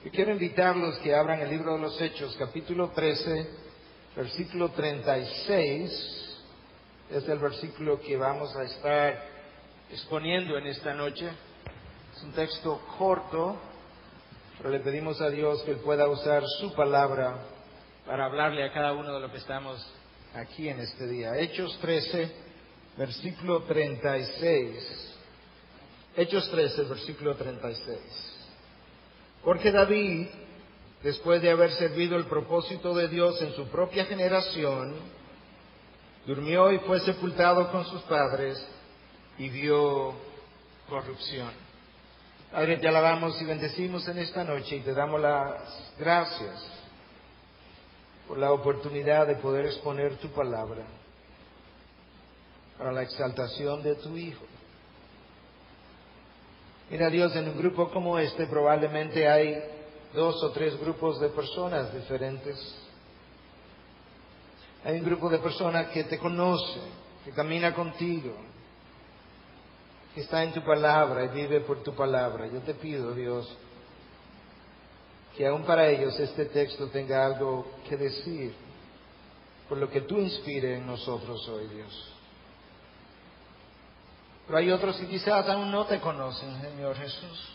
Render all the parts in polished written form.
Yo quiero invitarlos que abran el libro de los Hechos, capítulo 13, versículo 36. Es el versículo que vamos a estar exponiendo en esta noche. Es un texto corto, pero le pedimos a Dios que Él pueda usar su palabra para hablarle a cada uno de los que estamos aquí en este día. Hechos 13, versículo 36. Hechos 13, versículo 36. Porque David, después de haber servido el propósito de Dios en su propia generación, durmió y fue sepultado con sus padres y vio corrupción. Padre, te alabamos y bendecimos en esta noche y te damos las gracias por la oportunidad de poder exponer tu palabra para la exaltación de tu Hijo. Mira, Dios, en un grupo como este probablemente hay 2 o 3 grupos de personas diferentes. Hay un grupo de personas que te conoce, que camina contigo, que está en tu palabra y vive por tu palabra. Yo te pido, Dios, que aún para ellos este texto tenga algo que decir, por lo que tú inspires en nosotros hoy, Dios. Pero hay otros que quizás aún no te conocen, Señor Jesús,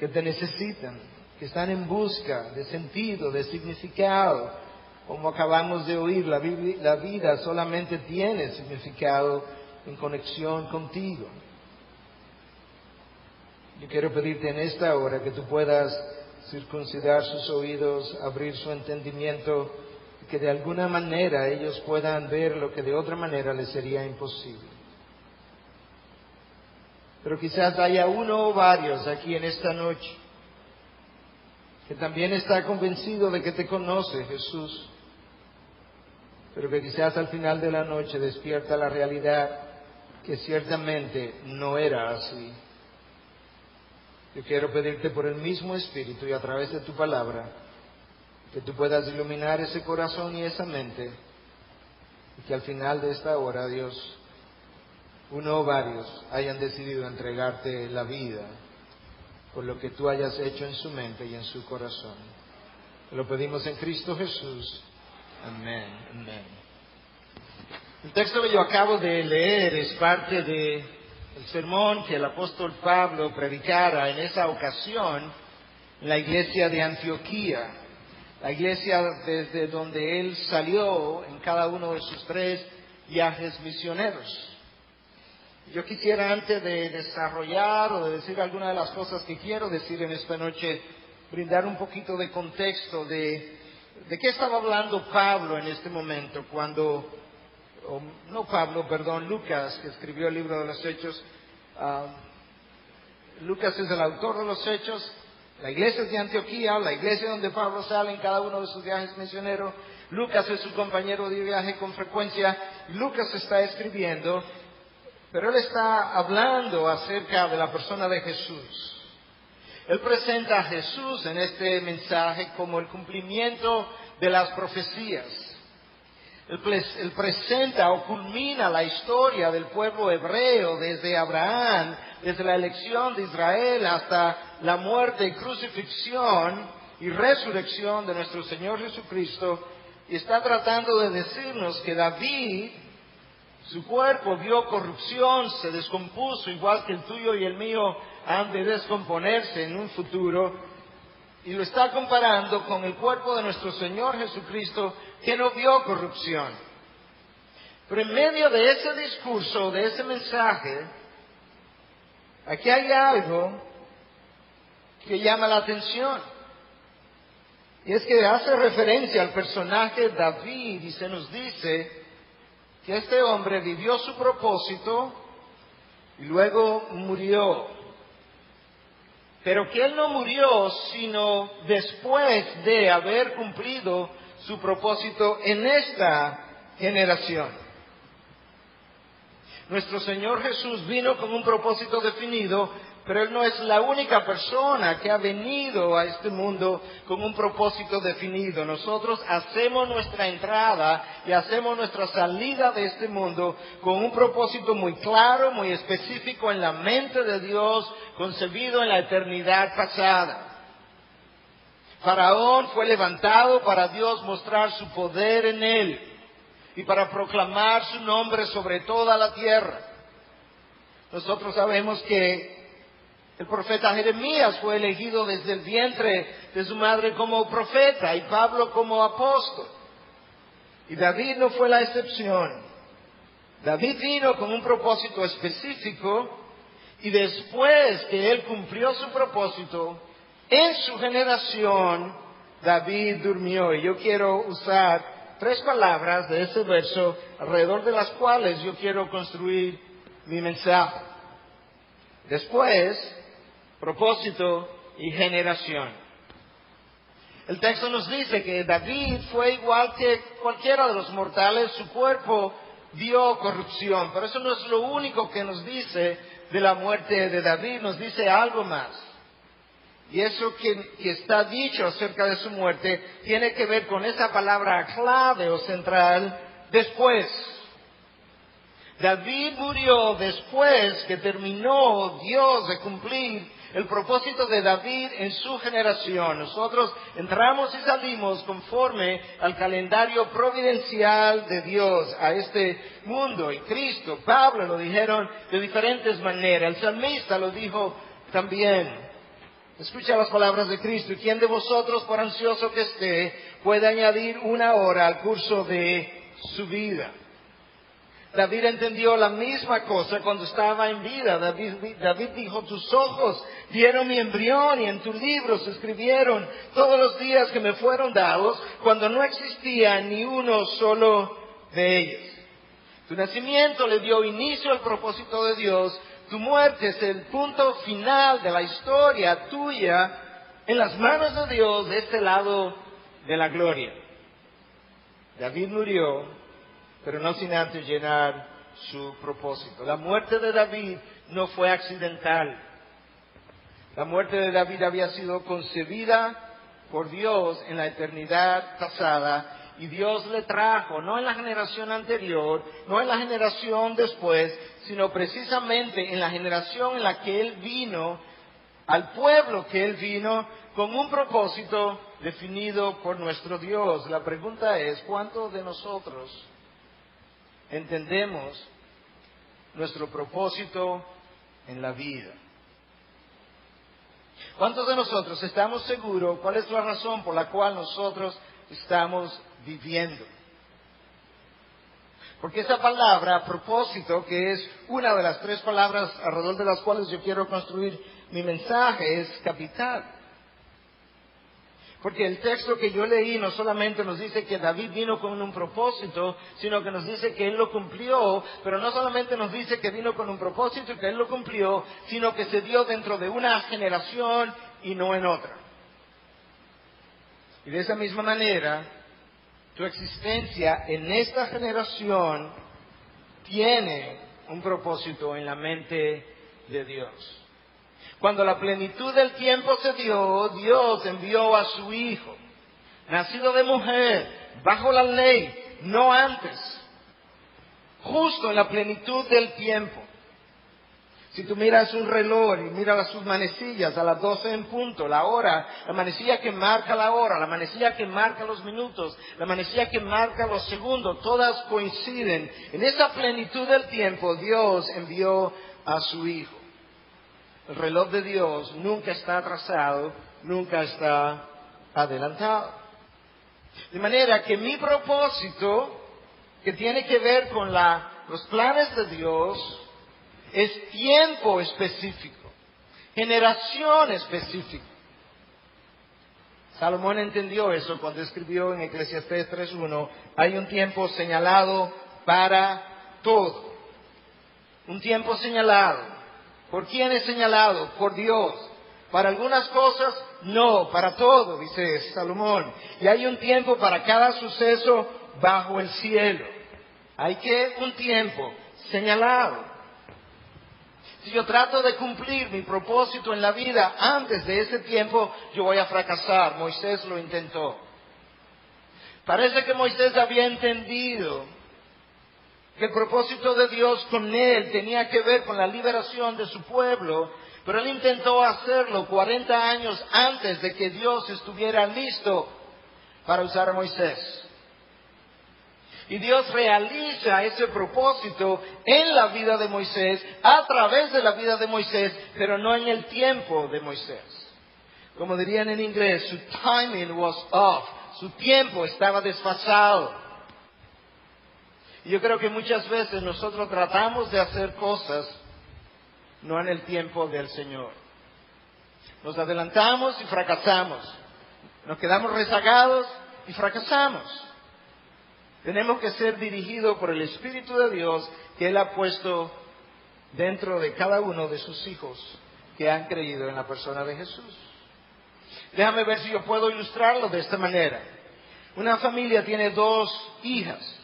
que te necesitan, que están en busca de sentido, de significado. Como acabamos de oír, la vida solamente tiene significado en conexión contigo. Yo quiero pedirte en esta hora que tú puedas circuncidar sus oídos, abrir su entendimiento, y que de alguna manera ellos puedan ver lo que de otra manera les sería imposible. Pero quizás haya uno o varios aquí en esta noche que también está convencido de que te conoce, Jesús, pero que quizás al final de la noche despierta la realidad que ciertamente no era así. Yo quiero pedirte por el mismo Espíritu y a través de tu palabra que tú puedas iluminar ese corazón y esa mente, y que al final de esta hora, Dios, uno o varios hayan decidido entregarte la vida por lo que tú hayas hecho en su mente y en su corazón. Lo pedimos en Cristo Jesús. Amén. Amén. El texto que yo acabo de leer es parte del sermón que el apóstol Pablo predicara en esa ocasión en la iglesia de Antioquía, la iglesia desde donde él salió en cada uno de sus 3 viajes misioneros. Yo quisiera, antes de desarrollar o de decir alguna de las cosas que quiero decir en esta noche, brindar un poquito de contexto de qué estaba hablando Pablo en este momento cuando, Lucas, que escribió el libro de los Hechos. Lucas es el autor de los Hechos. La iglesia es de Antioquía, la iglesia donde Pablo sale en cada uno de sus viajes misioneros. Lucas es su compañero de viaje con frecuencia. Lucas está escribiendo, pero él está hablando acerca de la persona de Jesús. Él presenta a Jesús en este mensaje como el cumplimiento de las profecías. Él presenta o culmina la historia del pueblo hebreo desde Abraham, desde la elección de Israel hasta la muerte, crucifixión y resurrección de nuestro Señor Jesucristo. Y está tratando de decirnos que David, su cuerpo vio corrupción, se descompuso, igual que el tuyo y el mío han de descomponerse en un futuro, y lo está comparando con el cuerpo de nuestro Señor Jesucristo, que no vio corrupción. Pero en medio de ese discurso, de ese mensaje, aquí hay algo que llama la atención, y es que hace referencia al personaje David, y se nos dice que este hombre vivió su propósito y luego murió. Pero que él no murió sino después de haber cumplido su propósito en esta generación. Nuestro Señor Jesús vino con un propósito definido, pero Él no es la única persona que ha venido a este mundo con un propósito definido. Nosotros hacemos nuestra entrada y hacemos nuestra salida de este mundo con un propósito muy claro, muy específico en la mente de Dios, concebido en la eternidad pasada. Faraón fue levantado para Dios mostrar su poder en él y para proclamar su nombre sobre toda la tierra. Nosotros sabemos que el profeta Jeremías fue elegido desde el vientre de su madre como profeta y Pablo como apóstol. Y David no fue la excepción. David vino con un propósito específico y después que él cumplió su propósito, en su generación, David durmió. Y yo quiero usar 3 palabras de ese verso alrededor de las cuales yo quiero construir mi mensaje. Después, propósito y generación. El texto nos dice que David fue igual que cualquiera de los mortales, su cuerpo dio corrupción, pero eso no es lo único que nos dice de la muerte de David, nos dice algo más. Y eso que está dicho acerca de su muerte tiene que ver con esa palabra clave o central, después. David murió después que terminó Dios de cumplir el propósito de David en su generación. Nosotros entramos y salimos conforme al calendario providencial de Dios a este mundo. Y Cristo, Pablo lo dijeron de diferentes maneras. El salmista lo dijo también. Escucha las palabras de Cristo. ¿Y quién de vosotros, por ansioso que esté, puede añadir 1 hora al curso de su vida? David entendió la misma cosa cuando estaba en vida. David dijo, tus ojos vieron mi embrión y en tu libro se escribieron todos los días que me fueron dados cuando no existía ni uno solo de ellos. Tu nacimiento le dio inicio al propósito de Dios. Tu muerte es el punto final de la historia tuya en las manos de Dios de este lado de la gloria. David murió, pero no sin antes llenar su propósito. La muerte de David no fue accidental. La muerte de David había sido concebida por Dios en la eternidad pasada y Dios le trajo, no en la generación anterior, no en la generación después, sino precisamente en la generación en la que Él vino, al pueblo que Él vino, con un propósito definido por nuestro Dios. La pregunta es, ¿cuántos de nosotros entendemos nuestro propósito en la vida? ¿Cuántos de nosotros estamos seguros cuál es la razón por la cual nosotros estamos viviendo? Porque esa palabra, propósito, que es una de las 3 palabras alrededor de las cuales yo quiero construir mi mensaje, es capital. Porque el texto que yo leí no solamente nos dice que David vino con un propósito, sino que nos dice que él lo cumplió, pero no solamente nos dice que vino con un propósito y que él lo cumplió, sino que se dio dentro de una generación y no en otra. Y de esa misma manera, tu existencia en esta generación tiene un propósito en la mente de Dios. Cuando la plenitud del tiempo se dio, Dios envió a su Hijo, nacido de mujer, bajo la ley, no antes, justo en la plenitud del tiempo. Si tú miras un reloj y miras sus manecillas a las 12 en punto, la hora, la manecilla que marca la hora, la manecilla que marca los minutos, la manecilla que marca los segundos, todas coinciden. En esa plenitud del tiempo Dios envió a su Hijo. El reloj de Dios nunca está atrasado, nunca está adelantado. De manera que mi propósito, que tiene que ver con los planes de Dios, es tiempo específico, generación específica. Salomón entendió eso cuando escribió en Eclesiastés 3:1, hay un tiempo señalado para todo. Un tiempo señalado. ¿Por quién es señalado? Por Dios. Para algunas cosas, no, para todo, dice Salomón. Y hay un tiempo para cada suceso bajo el cielo. Hay un tiempo señalado. Si yo trato de cumplir mi propósito en la vida antes de ese tiempo, yo voy a fracasar. Moisés lo intentó. Parece que Moisés había entendido que el propósito de Dios con él tenía que ver con la liberación de su pueblo, Pero él intentó hacerlo 40 años antes de que Dios estuviera listo para usar a Moisés. Y Dios realiza ese propósito en la vida de Moisés, a través de la vida de Moisés, pero no en el tiempo de Moisés. Como dirían en inglés, su timing was off, su tiempo estaba desfasado. Y yo creo que muchas veces nosotros tratamos de hacer cosas no en el tiempo del Señor. Nos adelantamos y fracasamos. Nos quedamos rezagados y fracasamos. Tenemos que ser dirigidos por el Espíritu de Dios que Él ha puesto dentro de cada uno de sus hijos que han creído en la persona de Jesús. Déjame ver si yo puedo ilustrarlo de esta manera. Una familia tiene 2 hijas.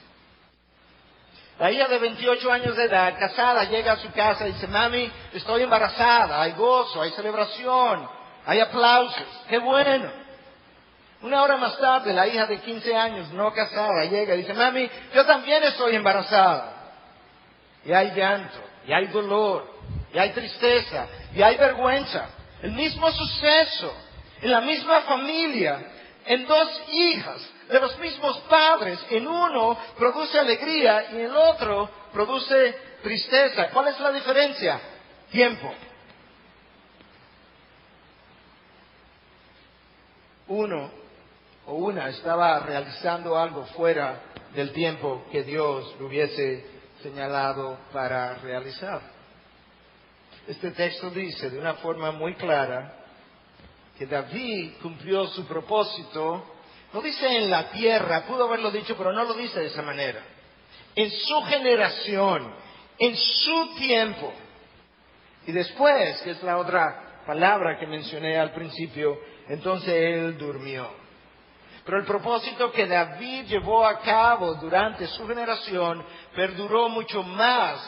La hija de 28 años de edad, casada, llega a su casa y dice, mami, estoy embarazada, hay gozo, hay celebración, hay aplausos, qué bueno. Una hora más tarde, la hija de 15 años, no casada, llega y dice, mami, yo también estoy embarazada. Y hay llanto, y hay dolor, y hay tristeza, y hay vergüenza. El mismo suceso, en la misma familia, en 2 hijas de los mismos padres. En uno produce alegría y en el otro produce tristeza. ¿Cuál es la diferencia? Tiempo. Uno o una estaba realizando algo fuera del tiempo que Dios le hubiese señalado para realizar. Este texto dice de una forma muy clara que David cumplió su propósito. No dice en la tierra, pudo haberlo dicho, pero no lo dice de esa manera. En su generación, en su tiempo. Y después, que es la otra palabra que mencioné al principio, entonces él durmió. Pero el propósito que David llevó a cabo durante su generación perduró mucho más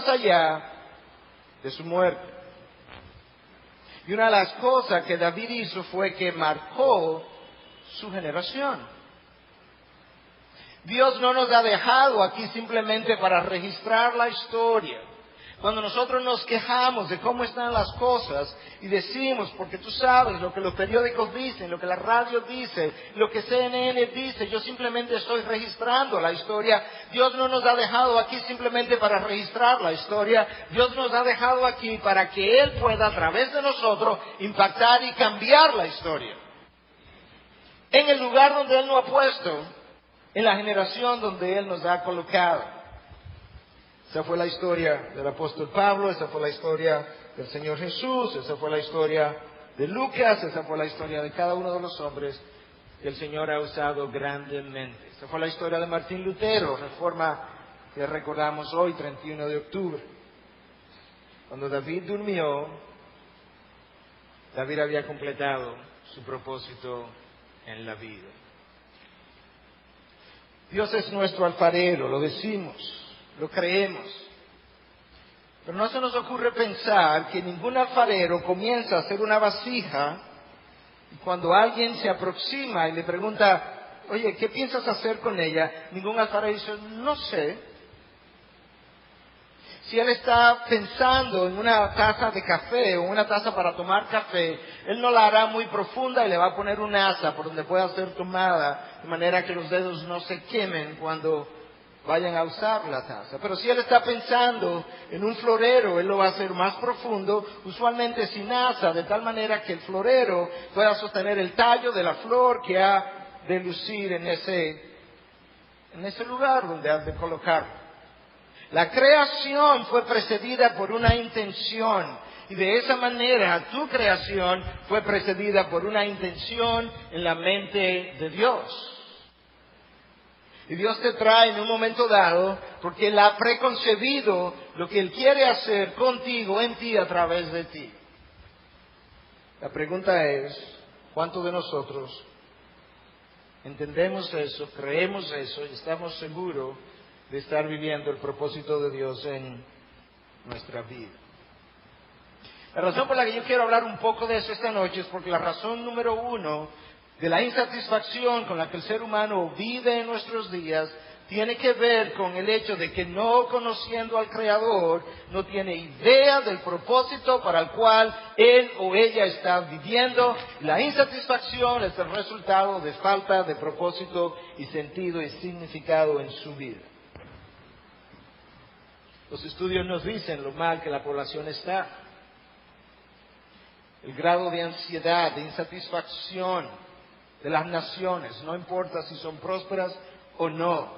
allá de su muerte. Y una de las cosas que David hizo fue que marcó su generación. Dios no nos ha dejado aquí simplemente para registrar la historia. Cuando nosotros nos quejamos de cómo están las cosas y decimos, porque tú sabes lo que los periódicos dicen, lo que la radio dice, lo que CNN dice, yo simplemente estoy registrando la historia. Dios no nos ha dejado aquí simplemente para registrar la historia. Dios nos ha dejado aquí para que Él pueda a través de nosotros impactar y cambiar la historia. En el lugar donde Él nos ha puesto, en la generación donde Él nos ha colocado. Esa fue la historia del apóstol Pablo, esa fue la historia del Señor Jesús, esa fue la historia de Lucas, esa fue la historia de cada uno de los hombres que el Señor ha usado grandemente. Esa fue la historia de Martín Lutero, reforma que recordamos hoy, 31 de octubre. Cuando David durmió, David había completado su propósito en la vida. Dios es nuestro alfarero, lo decimos. Lo creemos. Pero no se nos ocurre pensar que ningún alfarero comienza a hacer una vasija y cuando alguien se aproxima y le pregunta, oye, ¿qué piensas hacer con ella? Ningún alfarero dice, no sé. Si él está pensando en una taza de café o una taza para tomar café, él no la hará muy profunda y le va a poner un asa por donde pueda ser tomada, de manera que los dedos no se quemen cuando vayan a usar la taza. Pero si él está pensando en un florero, él lo va a hacer más profundo, usualmente sin asa, de tal manera que el florero pueda sostener el tallo de la flor que ha de lucir en ese lugar donde ha de colocarlo. La creación fue precedida por una intención, y de esa manera tu creación fue precedida por una intención en la mente de Dios. Y Dios te trae en un momento dado porque Él ha preconcebido lo que Él quiere hacer contigo, en ti, a través de ti. La pregunta es, ¿cuántos de nosotros entendemos eso, creemos eso y estamos seguros de estar viviendo el propósito de Dios en nuestra vida? La razón por la que yo quiero hablar un poco de eso esta noche es porque la razón número 1 de la insatisfacción con la que el ser humano vive en nuestros días tiene que ver con el hecho de que no conociendo al Creador, no tiene idea del propósito para el cual él o ella está viviendo. La insatisfacción es el resultado de falta de propósito y sentido y significado en su vida. Los estudios nos dicen lo mal que la población está. El grado de ansiedad, de insatisfacción de las naciones, no importa si son prósperas o no.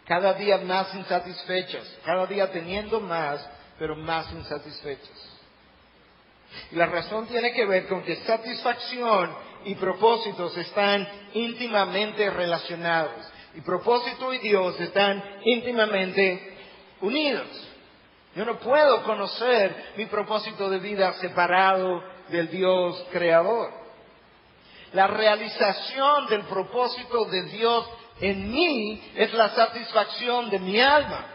Cada día más insatisfechas, cada día teniendo más, pero más insatisfechas. Y la razón tiene que ver con que satisfacción y propósitos están íntimamente relacionados. Y propósito y Dios están íntimamente unidos. Yo no puedo conocer mi propósito de vida separado del Dios creador. La realización del propósito de Dios en mí es la satisfacción de mi alma.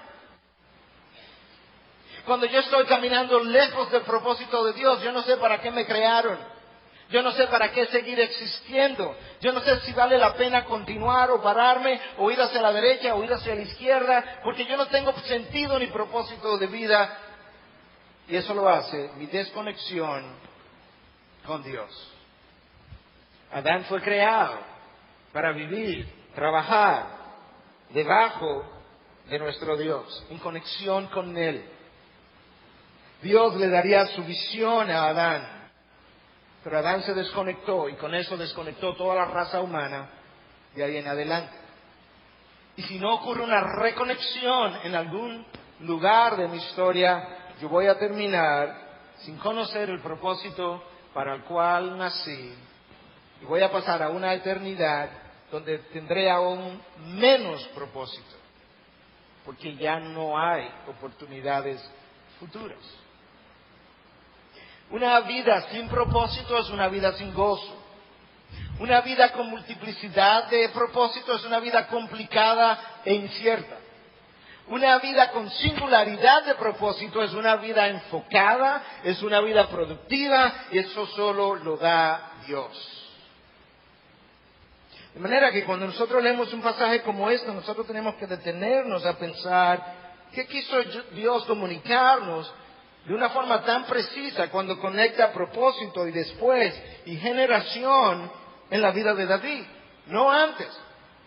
Cuando yo estoy caminando lejos del propósito de Dios, yo no sé para qué me crearon. Yo no sé para qué seguir existiendo. Yo no sé si vale la pena continuar o pararme, o ir hacia la derecha o ir hacia la izquierda, porque yo no tengo sentido ni propósito de vida. Y eso lo hace mi desconexión con Dios. Adán fue creado para vivir, trabajar debajo de nuestro Dios, en conexión con Él. Dios le daría su visión a Adán, pero Adán se desconectó y con eso desconectó toda la raza humana de ahí en adelante. Y si no ocurre una reconexión en algún lugar de mi historia, yo voy a terminar sin conocer el propósito para el cual nací y voy a pasar a una eternidad donde tendré aún menos propósito, porque ya no hay oportunidades futuras. Una vida sin propósito es una vida sin gozo. Una vida con multiplicidad de propósitos es una vida complicada e incierta. Una vida con singularidad de propósito es una vida enfocada, es una vida productiva, y eso solo lo da Dios. De manera que cuando nosotros leemos un pasaje como este, nosotros tenemos que detenernos a pensar, ¿qué quiso Dios comunicarnos de una forma tan precisa cuando conecta propósito y después y generación en la vida de David? No antes,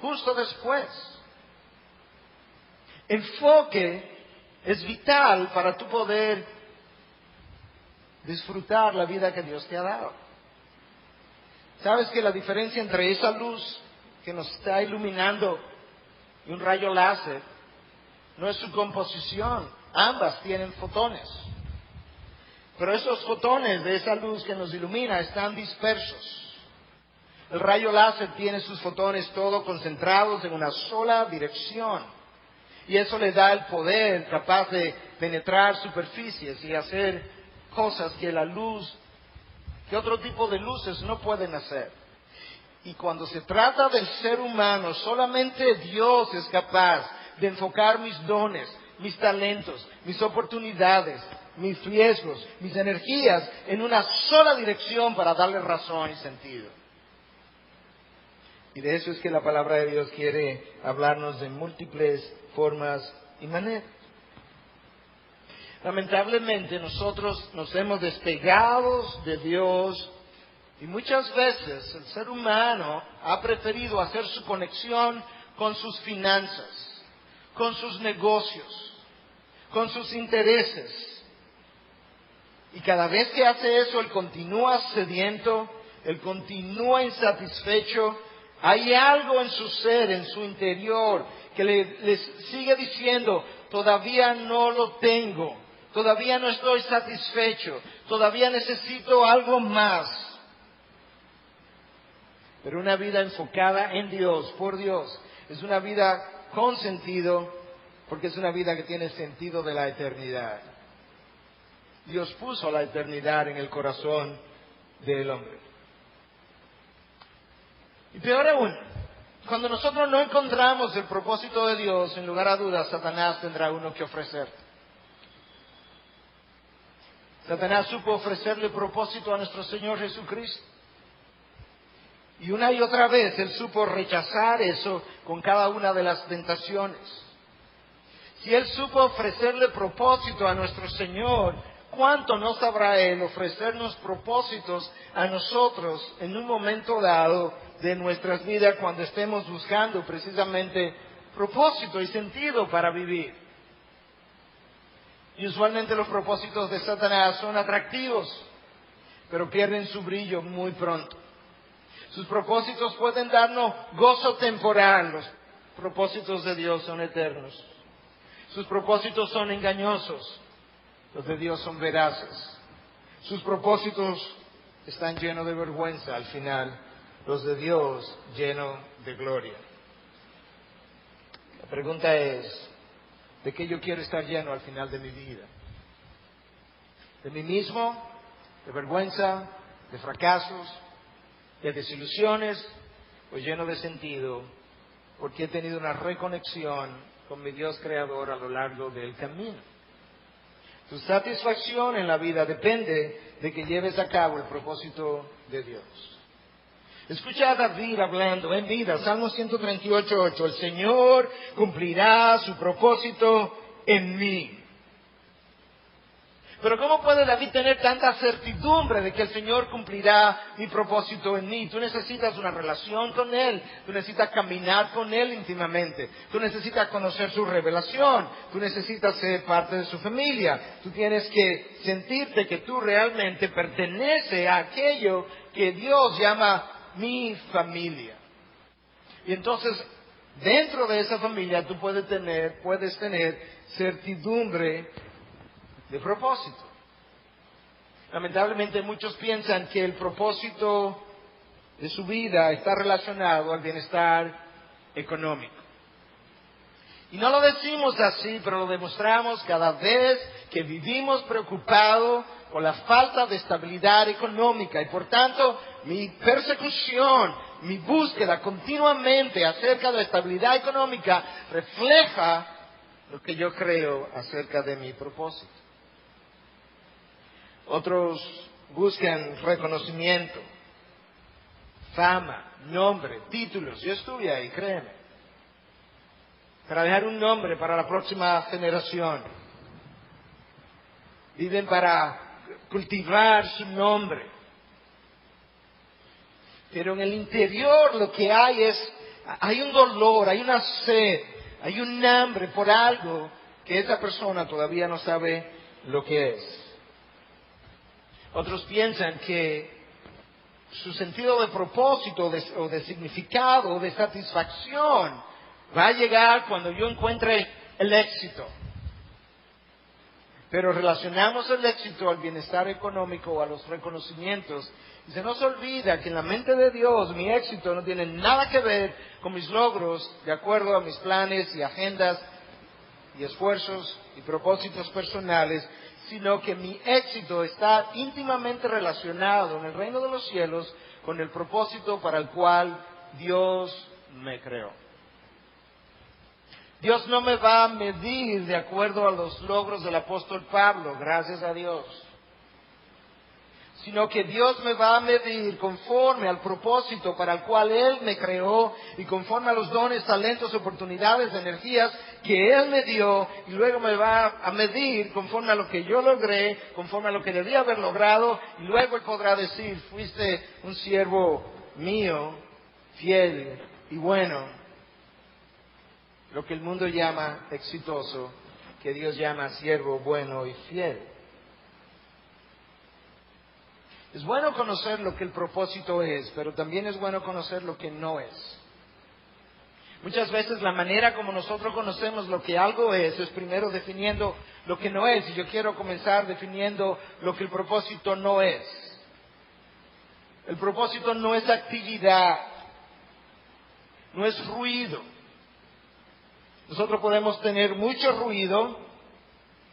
justo después. Enfoque es vital para tu poder disfrutar la vida que Dios te ha dado. ¿Sabes que la diferencia entre esa luz que nos está iluminando y un rayo láser no es su composición? Ambas tienen fotones. Pero esos fotones de esa luz que nos ilumina están dispersos. El rayo láser tiene sus fotones todos concentrados en una sola dirección. Y eso le da el poder capaz de penetrar superficies y hacer cosas que la luz, que otro tipo de luces no pueden hacer. Y cuando se trata del ser humano, solamente Dios es capaz de enfocar mis dones, mis talentos, mis oportunidades, mis riesgos, mis energías en una sola dirección para darle razón y sentido. Y de eso es que la palabra de Dios quiere hablarnos de múltiples formas y maneras. Lamentablemente nosotros nos hemos despegado de Dios y muchas veces el ser humano ha preferido hacer su conexión con sus finanzas, con sus negocios, con sus intereses. Y cada vez que hace eso, él continúa sediento, él continúa insatisfecho. Hay algo en su ser, en su interior, que le sigue diciendo, todavía no lo tengo, todavía no estoy satisfecho, todavía necesito algo más. Pero una vida enfocada en Dios, por Dios, es una vida con sentido, porque es una vida que tiene sentido de la eternidad. Dios puso la eternidad en el corazón del hombre. Y peor aún, cuando nosotros no encontramos el propósito de Dios, sin lugar a dudas, Satanás tendrá uno que ofrecer. Satanás supo ofrecerle propósito a nuestro Señor Jesucristo. Y una y otra vez Él supo rechazar eso con cada una de las tentaciones. Si Él supo ofrecerle propósito a nuestro Señor, ¿cuánto no sabrá Él ofrecernos propósitos a nosotros en un momento dado de nuestras vidas cuando estemos buscando precisamente propósito y sentido para vivir? Y usualmente los propósitos de Satanás son atractivos, pero pierden su brillo muy pronto. Sus propósitos pueden darnos gozo temporal, los propósitos de Dios son eternos. Sus propósitos son engañosos, los de Dios son veraces. Sus propósitos están llenos de vergüenza al final, los de Dios llenos de gloria. La pregunta es, ¿de qué yo quiero estar lleno al final de mi vida? ¿De mí mismo? ¿De vergüenza? ¿De fracasos? ¿De desilusiones? ¿O lleno de sentido? Porque he tenido una reconexión con mi Dios creador a lo largo del camino. Tu satisfacción en la vida depende de que lleves a cabo el propósito de Dios. Escucha a David hablando en vida, Salmo 138:8, el Señor cumplirá su propósito en mí. Pero ¿cómo puede David tener tanta certidumbre de que el Señor cumplirá mi propósito en mí? Tú necesitas una relación con Él, tú necesitas caminar con Él íntimamente, tú necesitas conocer su revelación, tú necesitas ser parte de su familia, tú tienes que sentirte que tú realmente perteneces a aquello que Dios llama mi familia. Y entonces, dentro de esa familia tú puedes tener certidumbre de propósito. Lamentablemente muchos piensan que el propósito de su vida está relacionado al bienestar económico. Y no lo decimos así, pero lo demostramos cada vez que vivimos preocupados por la falta de estabilidad económica. Y por tanto, mi persecución, mi búsqueda continuamente acerca de la estabilidad económica refleja lo que yo creo acerca de mi propósito. Otros buscan reconocimiento, fama, nombre, títulos. Yo estuve ahí, créeme. Para dejar un nombre para la próxima generación. Viven para cultivar su nombre. Pero en el interior lo que hay un dolor, hay una sed, hay un hambre por algo que esa persona todavía no sabe lo que es. Otros piensan que su sentido de propósito o de significado o de satisfacción va a llegar cuando yo encuentre el éxito. Pero relacionamos el éxito al bienestar económico o a los reconocimientos. Y se nos olvida que en la mente de Dios mi éxito no tiene nada que ver con mis logros de acuerdo a mis planes y agendas y esfuerzos y propósitos personales, sino que mi éxito está íntimamente relacionado en el reino de los cielos con el propósito para el cual Dios me creó. Dios no me va a medir de acuerdo a los logros del apóstol Pablo, gracias a Dios, sino que Dios me va a medir conforme al propósito para el cual Él me creó y conforme a los dones, talentos, oportunidades, energías que Él me dio, y luego me va a medir conforme a lo que yo logré, conforme a lo que debía haber logrado, y luego Él podrá decir, fuiste un siervo mío, fiel y bueno, lo que el mundo llama exitoso, que Dios llama siervo bueno y fiel. Es bueno conocer lo que el propósito es, pero también es bueno conocer lo que no es. Muchas veces la manera como nosotros conocemos lo que algo es primero definiendo lo que no es. Y yo quiero comenzar definiendo lo que el propósito no es. El propósito no es actividad, no es ruido. Nosotros podemos tener mucho ruido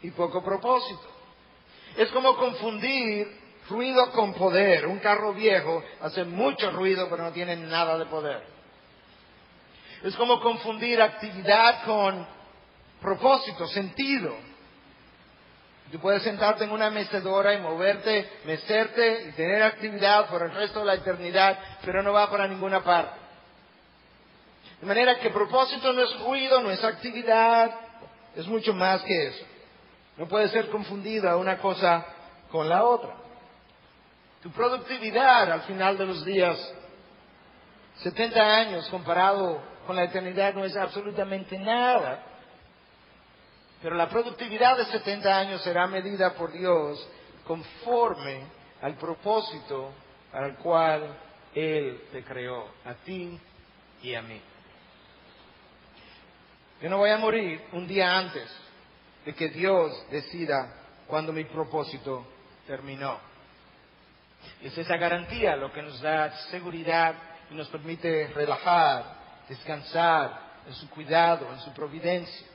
y poco propósito. Es como confundir ruido con poder. Un carro viejo hace mucho ruido pero no tiene nada de poder. Es como confundir actividad con propósito, sentido. Tú puedes sentarte en una mecedora y mecerte y tener actividad por el resto de la eternidad, pero no va para ninguna parte. De manera que propósito no es ruido, no es actividad, es mucho más que eso. No puede ser confundida una cosa con la otra. Tu productividad al final de los días, 70 años comparado con la eternidad no es absolutamente nada. Pero la productividad de 70 años será medida por Dios conforme al propósito para el cual Él te creó, a ti y a mí. Yo no voy a morir un día antes de que Dios decida cuándo mi propósito terminó. Es esa garantía lo que nos da seguridad y nos permite relajar, descansar en su cuidado, en su providencia.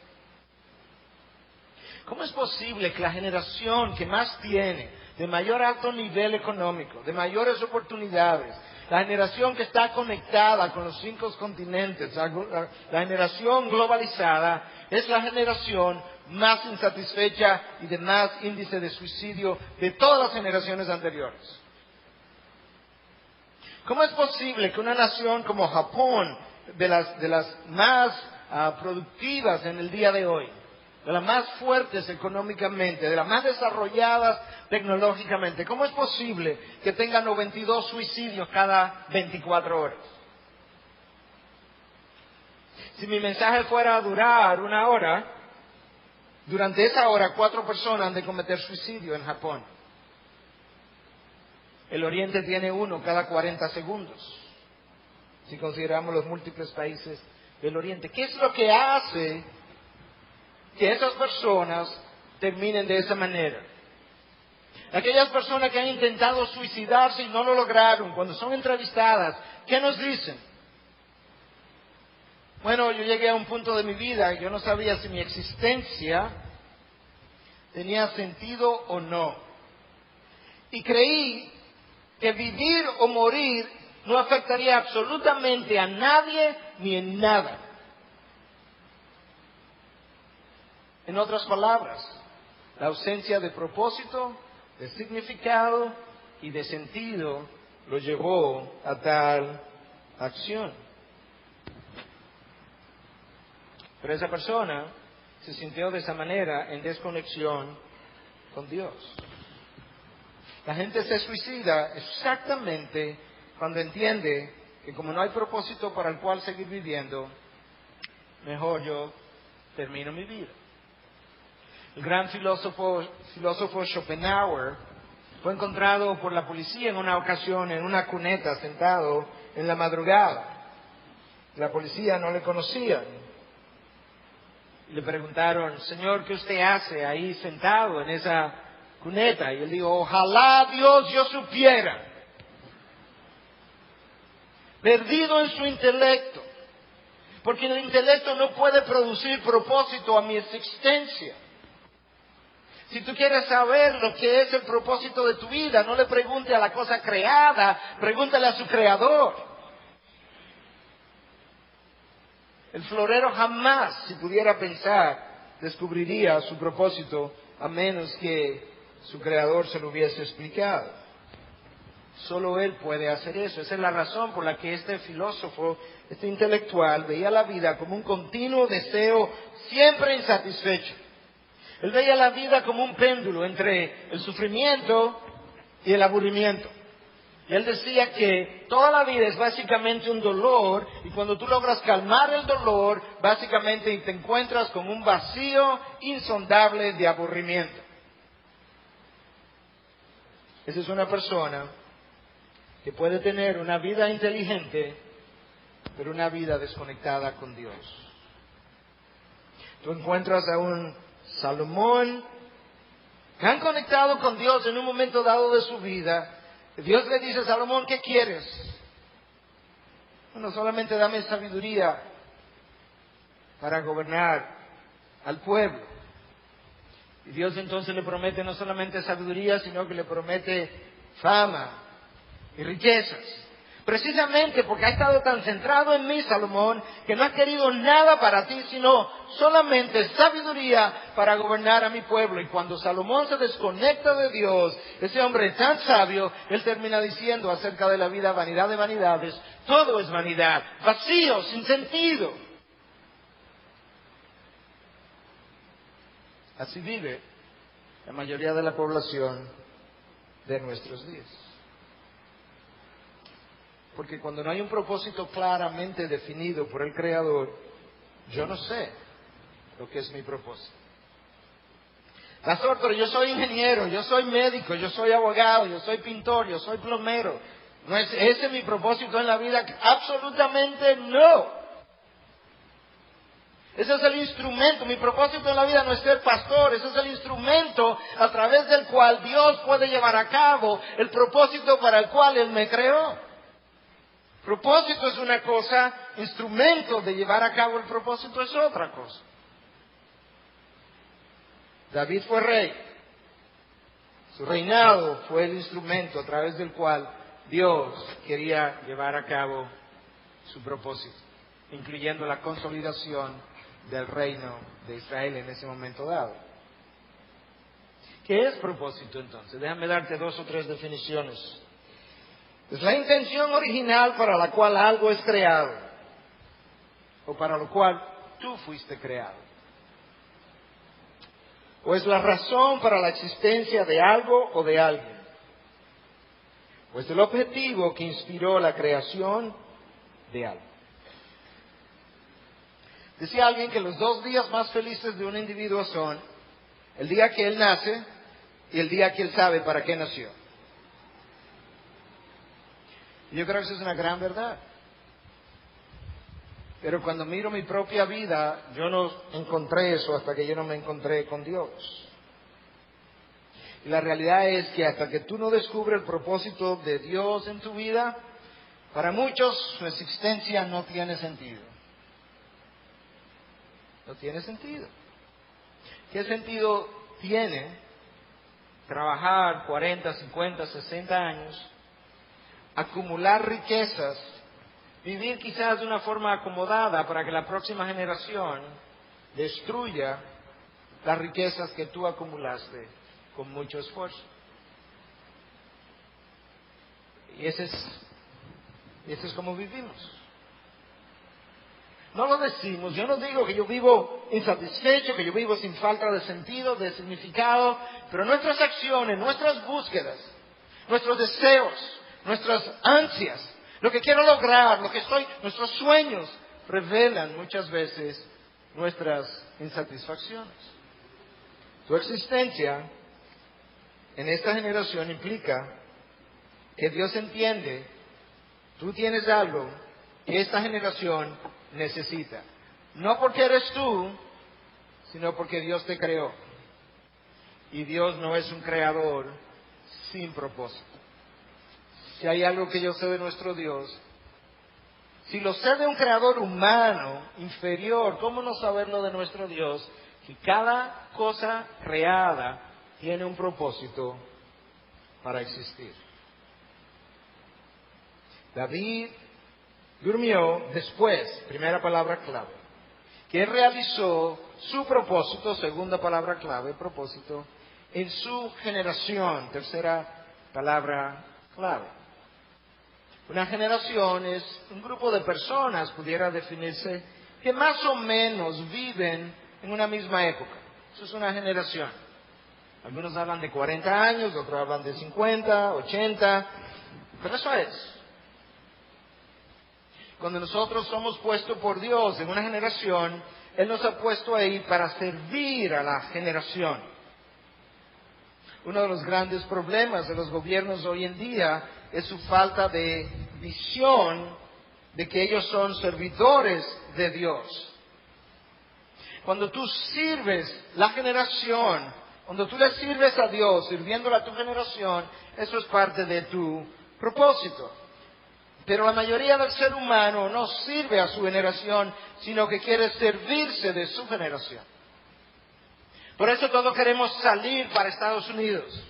¿Cómo es posible que la generación que más tiene, de mayor alto nivel económico, de mayores oportunidades, la generación que está conectada con los 5 continentes, la generación globalizada, es la generación más insatisfecha y de más índice de suicidio de todas las generaciones anteriores? ¿Cómo es posible que una nación como Japón, de las más productivas en el día de hoy, de las más fuertes económicamente, de las más desarrolladas tecnológicamente, cómo es posible que tenga 92 suicidios cada 24 horas? Si mi mensaje fuera a durar 1 hora, durante esa hora 4 personas han de cometer suicidio en Japón. El Oriente tiene 1 cada 40 segundos, si consideramos los múltiples países del Oriente. ¿Qué es lo que hace que esas personas terminen de esa manera? Aquellas personas que han intentado suicidarse y no lo lograron, cuando son entrevistadas, ¿qué nos dicen? Bueno, yo llegué a un punto de mi vida y yo no sabía si mi existencia tenía sentido o no. Y creí que vivir o morir no afectaría absolutamente a nadie ni en nada. En otras palabras, la ausencia de propósito, de significado y de sentido lo llevó a tal acción. Pero esa persona se sintió de esa manera en desconexión con Dios. La gente se suicida exactamente cuando entiende que como no hay propósito para el cual seguir viviendo, mejor yo termino mi vida. El gran filósofo Schopenhauer fue encontrado por la policía en una ocasión en una cuneta sentado en la madrugada. La policía no le conocía. Le preguntaron: Señor, ¿qué usted hace ahí sentado en esa cuneta? Y él dijo: ojalá Dios yo supiera. Perdido en su intelecto, porque el intelecto no puede producir propósito a mi existencia. Si tú quieres saber lo que es el propósito de tu vida, no le pregunte a la cosa creada, pregúntale a su creador. El florero jamás, si pudiera pensar, descubriría su propósito a menos que su creador se lo hubiese explicado. Solo él puede hacer eso. Esa es la razón por la que este filósofo, este intelectual, veía la vida como un continuo deseo siempre insatisfecho. Él veía la vida como un péndulo entre el sufrimiento y el aburrimiento. Y él decía que toda la vida es básicamente un dolor, y cuando tú logras calmar el dolor, básicamente te encuentras con un vacío insondable de aburrimiento. Esa es una persona que puede tener una vida inteligente, pero una vida desconectada con Dios. Tú encuentras a un Salomón que han conectado con Dios en un momento dado de su vida. Dios le dice: Salomón, ¿qué quieres? Bueno, solamente dame sabiduría para gobernar al pueblo. Y Dios entonces le promete no solamente sabiduría, sino que le promete fama y riquezas. Precisamente porque ha estado tan centrado en mí, Salomón, que no ha querido nada para ti, sino solamente sabiduría para gobernar a mi pueblo. Y cuando Salomón se desconecta de Dios, ese hombre tan sabio, él termina diciendo acerca de la vida, vanidad de vanidades, todo es vanidad, vacío, sin sentido. Así vive la mayoría de la población de nuestros días. Porque cuando no hay un propósito claramente definido por el Creador, yo no sé lo que es mi propósito. Pastor, pero yo soy ingeniero, yo soy médico, yo soy abogado, yo soy pintor, yo soy plomero. ¿No es ese mi propósito en la vida? Absolutamente no. Ese es el instrumento. Mi propósito en la vida no es ser pastor. Ese es el instrumento a través del cual Dios puede llevar a cabo el propósito para el cual Él me creó. Propósito es una cosa, instrumento de llevar a cabo el propósito es otra cosa. David fue rey. Su reinado fue el instrumento a través del cual Dios quería llevar a cabo su propósito, incluyendo la consolidación del reino de Israel en ese momento dado. ¿Qué es propósito entonces? Déjame darte 2 o 3 definiciones. Es la intención original para la cual algo es creado, o para lo cual tú fuiste creado. O es la razón para la existencia de algo o de alguien. O es el objetivo que inspiró la creación de algo. Decía alguien que los 2 días más felices de un individuo son el día que él nace y el día que él sabe para qué nació. Yo creo que eso es una gran verdad. Pero cuando miro mi propia vida, yo no encontré eso hasta que yo no me encontré con Dios. Y la realidad es que hasta que tú no descubres el propósito de Dios en tu vida, para muchos su existencia no tiene sentido. No tiene sentido. ¿Qué sentido tiene trabajar 40, 50, 60 años, acumular riquezas, vivir quizás de una forma acomodada para que la próxima generación destruya las riquezas que tú acumulaste con mucho esfuerzo? Y ese es como vivimos. No lo decimos, yo no digo que yo vivo insatisfecho, que yo vivo sin falta de sentido, de significado, pero nuestras acciones, nuestras búsquedas, nuestros deseos, nuestras ansias, lo que quiero lograr, nuestros sueños, revelan muchas veces nuestras insatisfacciones. Tu existencia en esta generación implica que Dios entiende, tú tienes algo que esta generación necesita. No porque eres tú, sino porque Dios te creó. Y Dios no es un creador sin propósito. Si hay algo que yo sé de nuestro Dios, si lo sé de un creador humano, inferior, ¿cómo no saberlo de nuestro Dios? Que cada cosa creada tiene un propósito para existir. David durmió después, primera palabra clave, que él realizó su propósito, segunda palabra clave, propósito, en su generación, tercera palabra clave. Una generación es un grupo de personas, pudiera definirse, que más o menos viven en una misma época. Eso es una generación. Algunos hablan de 40 años, otros hablan de 50, 80, pero eso es. Cuando nosotros somos puestos por Dios en una generación, Él nos ha puesto ahí para servir a la generación. Uno de los grandes problemas de los gobiernos hoy en día es su falta de visión de que ellos son servidores de Dios. Cuando tú sirves la generación, cuando tú le sirves a Dios, sirviéndole a tu generación, eso es parte de tu propósito. Pero la mayoría del ser humano no sirve a su generación, sino que quiere servirse de su generación. Por eso todos queremos salir para Estados Unidos.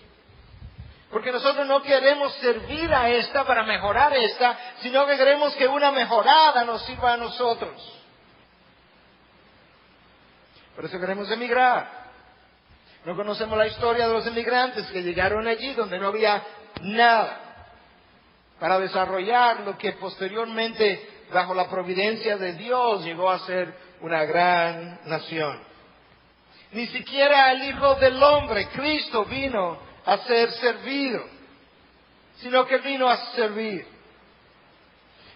Porque nosotros no queremos servir a esta para mejorar esta, sino que queremos que una mejorada nos sirva a nosotros. Por eso queremos emigrar. No conocemos la historia de los emigrantes que llegaron allí donde no había nada para desarrollar lo que posteriormente, bajo la providencia de Dios, llegó a ser una gran nación. Ni siquiera el Hijo del Hombre, Cristo, vino a ser servido, sino que vino a servir.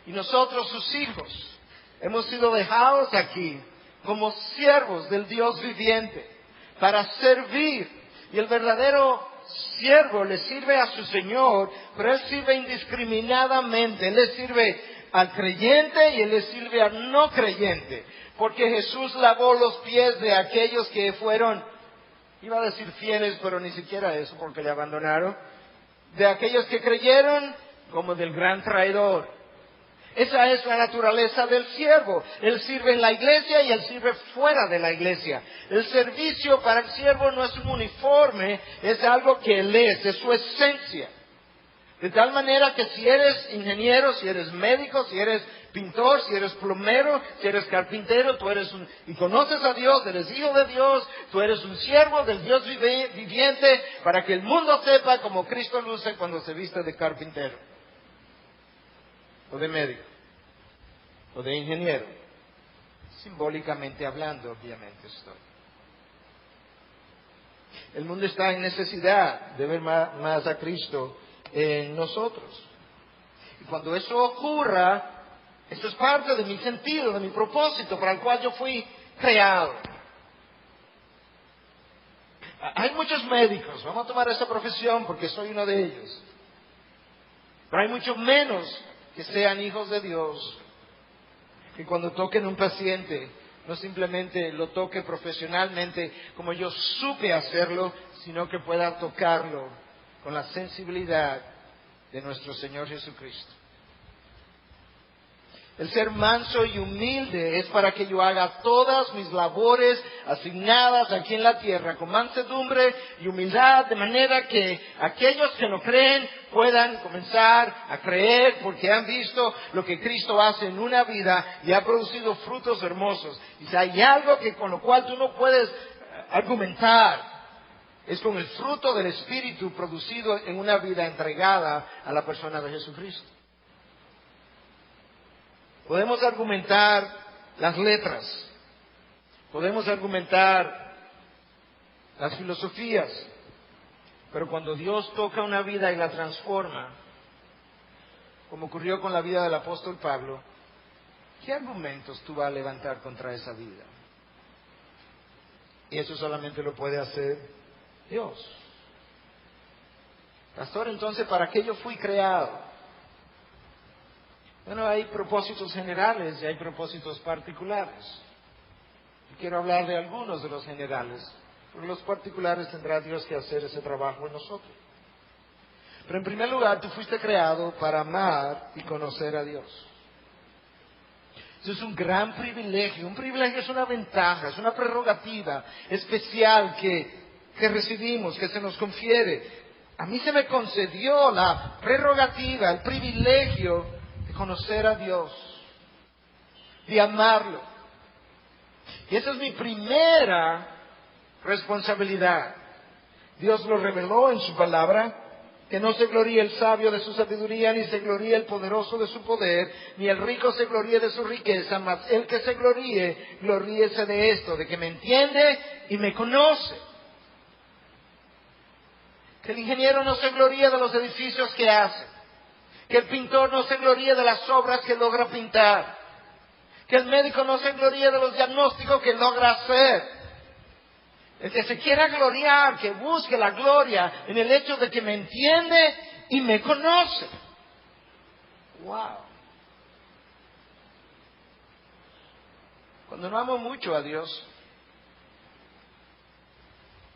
Y nosotros, sus hijos, hemos sido dejados aquí como siervos del Dios viviente, para servir. Y el verdadero siervo le sirve a su Señor, pero Él sirve indiscriminadamente. Él le sirve al creyente y Él le sirve al no creyente. Porque Jesús lavó los pies de aquellos que fueron, iba a decir fieles, pero ni siquiera eso, porque le abandonaron. De aquellos que creyeron, como del gran traidor. Esa es la naturaleza del siervo. Él sirve en la iglesia y Él sirve fuera de la iglesia. El servicio para el siervo no es un uniforme, es algo que Él es su esencia. De tal manera que si eres ingeniero, si eres médico, si eres pintor, si eres plomero, si eres carpintero, y conoces a Dios, eres hijo de Dios, tú eres un siervo del Dios viviente, para que el mundo sepa como Cristo luce cuando se viste de carpintero. O de médico, o de ingeniero, simbólicamente hablando, obviamente estoy. El mundo está en necesidad de ver más a Cristo en nosotros. Y cuando eso ocurra, eso es parte de mi sentido, de mi propósito, para el cual yo fui creado. Hay muchos médicos, vamos a tomar esa profesión porque soy uno de ellos. Pero hay muchos menos que sean hijos de Dios, que cuando toquen un paciente, no simplemente lo toque profesionalmente como yo supe hacerlo, sino que pueda tocarlo con la sensibilidad de nuestro Señor Jesucristo. El ser manso y humilde es para que yo haga todas mis labores asignadas aquí en la tierra con mansedumbre y humildad, de manera que aquellos que no creen puedan comenzar a creer porque han visto lo que Cristo hace en una vida y ha producido frutos hermosos. Y si hay algo con lo cual tú no puedes argumentar, es con el fruto del Espíritu producido en una vida entregada a la persona de Jesucristo. Podemos argumentar las letras, podemos argumentar las filosofías, pero cuando Dios toca una vida y la transforma, como ocurrió con la vida del apóstol Pablo, ¿qué argumentos tú vas a levantar contra esa vida? Y eso solamente lo puede hacer Dios. Pastor, entonces, ¿para qué yo fui creado? Bueno, hay propósitos generales y hay propósitos particulares. Y quiero hablar de algunos de los generales, porque los particulares tendrá Dios que hacer ese trabajo en nosotros. Pero en primer lugar, tú fuiste creado para amar y conocer a Dios. Eso es un gran privilegio. Un privilegio es una ventaja, es una prerrogativa especial que recibimos, que se nos confiere. A mí se me concedió la prerrogativa, el privilegio de conocer a Dios, de amarlo. Y esa es mi primera responsabilidad. Dios lo reveló en su palabra, que no se gloríe el sabio de su sabiduría, ni se gloríe el poderoso de su poder, ni el rico se gloríe de su riqueza, mas el que se gloríe, gloríese de esto, de que me entiende y me conoce. Que el ingeniero no se gloríe de los edificios que hace. Que el pintor no se gloríe de las obras que logra pintar. Que el médico no se gloríe de los diagnósticos que logra hacer. El que se quiera gloriar, que busque la gloria en el hecho de que me entiende y me conoce. ¡Wow! Cuando no amo mucho a Dios,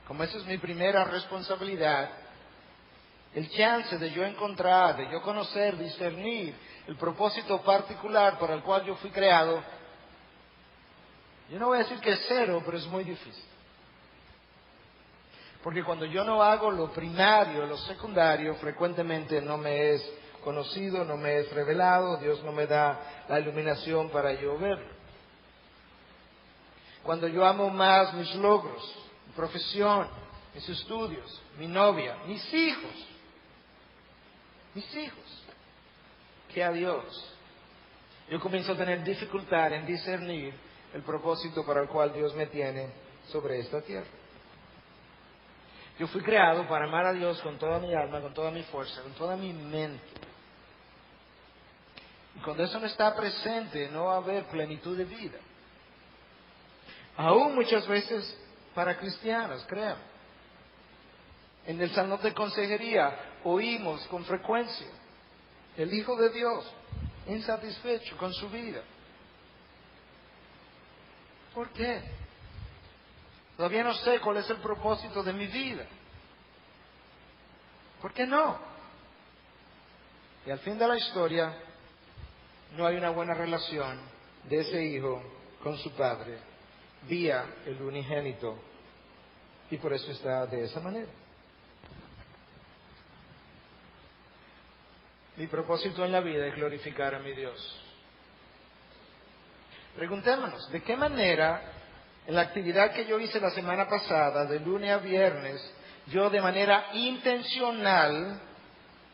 como esa es mi primera responsabilidad, el chance de yo encontrar, de yo conocer, discernir el propósito particular para el cual yo fui creado, yo no voy a decir que es cero, pero es muy difícil. Porque cuando yo no hago lo primario, lo secundario, frecuentemente no me es conocido, no me es revelado, Dios no me da la iluminación para yo verlo. Cuando yo amo más mis logros, mi profesión, mis estudios, mi novia, mis hijos, que a Dios, yo comienzo a tener dificultad en discernir el propósito para el cual Dios me tiene sobre esta tierra. Yo fui creado para amar a Dios con toda mi alma, con toda mi fuerza, con toda mi mente. Y cuando eso no está presente, no va a haber plenitud de vida. Aún muchas veces para cristianos, créanme. En el salón de consejería oímos con frecuencia el Hijo de Dios insatisfecho con su vida. ¿Por qué? Todavía no sé cuál es el propósito de mi vida. ¿Por qué no? Y al fin de la historia, no hay una buena relación de ese hijo con su padre, vía el unigénito. Y por eso está de esa manera. Mi propósito en la vida es glorificar a mi Dios. Preguntémonos, ¿de qué manera en la actividad que yo hice la semana pasada, de lunes a viernes, yo de manera intencional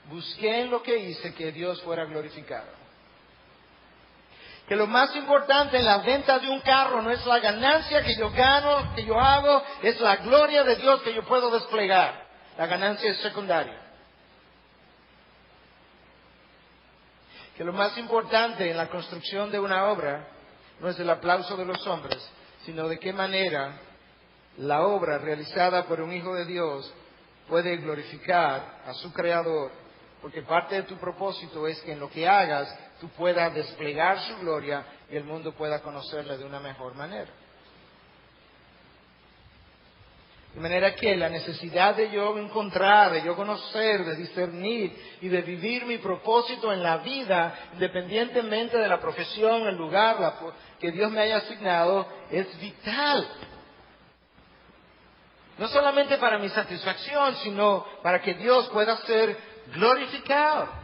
busqué en lo que hice que Dios fuera glorificado? Que lo más importante en la venta de un carro no es la ganancia que yo gano, que yo hago, es la gloria de Dios que yo puedo desplegar. La ganancia es secundaria. Que lo más importante en la construcción de una obra no es el aplauso de los hombres, sino de qué manera la obra realizada por un Hijo de Dios puede glorificar a su Creador, porque parte de tu propósito es que en lo que hagas tú puedas desplegar su gloria y el mundo pueda conocerle de una mejor manera. De manera que la necesidad de yo encontrar, de yo conocer, de discernir y de vivir mi propósito en la vida, independientemente de la profesión, el lugar que Dios me haya asignado, es vital. No solamente para mi satisfacción, sino para que Dios pueda ser glorificado.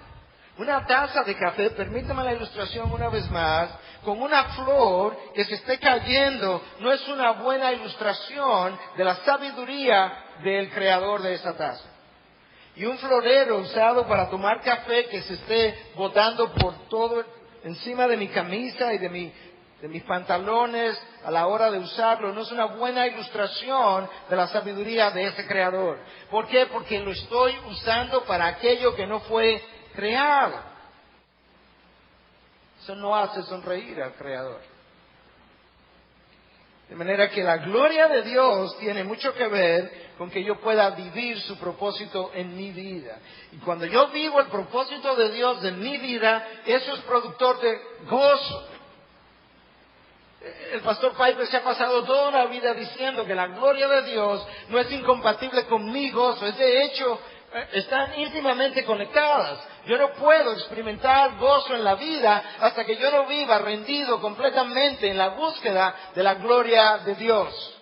Una taza de café, permítame la ilustración una vez más, con una flor que se esté cayendo, no es una buena ilustración de la sabiduría del creador de esa taza. Y un florero usado para tomar café que se esté botando por todo encima de mi camisa y de mis pantalones a la hora de usarlo, no es una buena ilustración de la sabiduría de ese creador. ¿Por qué? Porque lo estoy usando para aquello que no fue creado. Eso no hace sonreír al creador. De manera que la gloria de Dios tiene mucho que ver con que yo pueda vivir su propósito en mi vida. Y cuando yo vivo el propósito de Dios en mi vida, eso es productor de gozo. El pastor Piper se ha pasado toda la vida diciendo que la gloria de Dios no es incompatible con mi gozo, es de hecho, están íntimamente conectadas. Yo no puedo experimentar gozo en la vida hasta que yo no viva rendido completamente en la búsqueda de la gloria de Dios.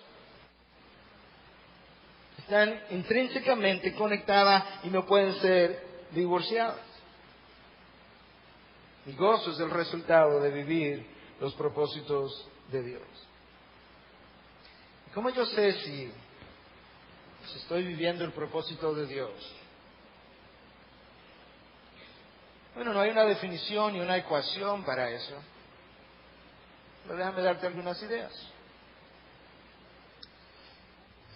Están intrínsecamente conectadas y no pueden ser divorciadas. Mi gozo es el resultado de vivir los propósitos de Dios. ¿Cómo yo sé si estoy viviendo el propósito de Dios? Bueno, no hay una definición ni una ecuación para eso. Pero déjame darte algunas ideas.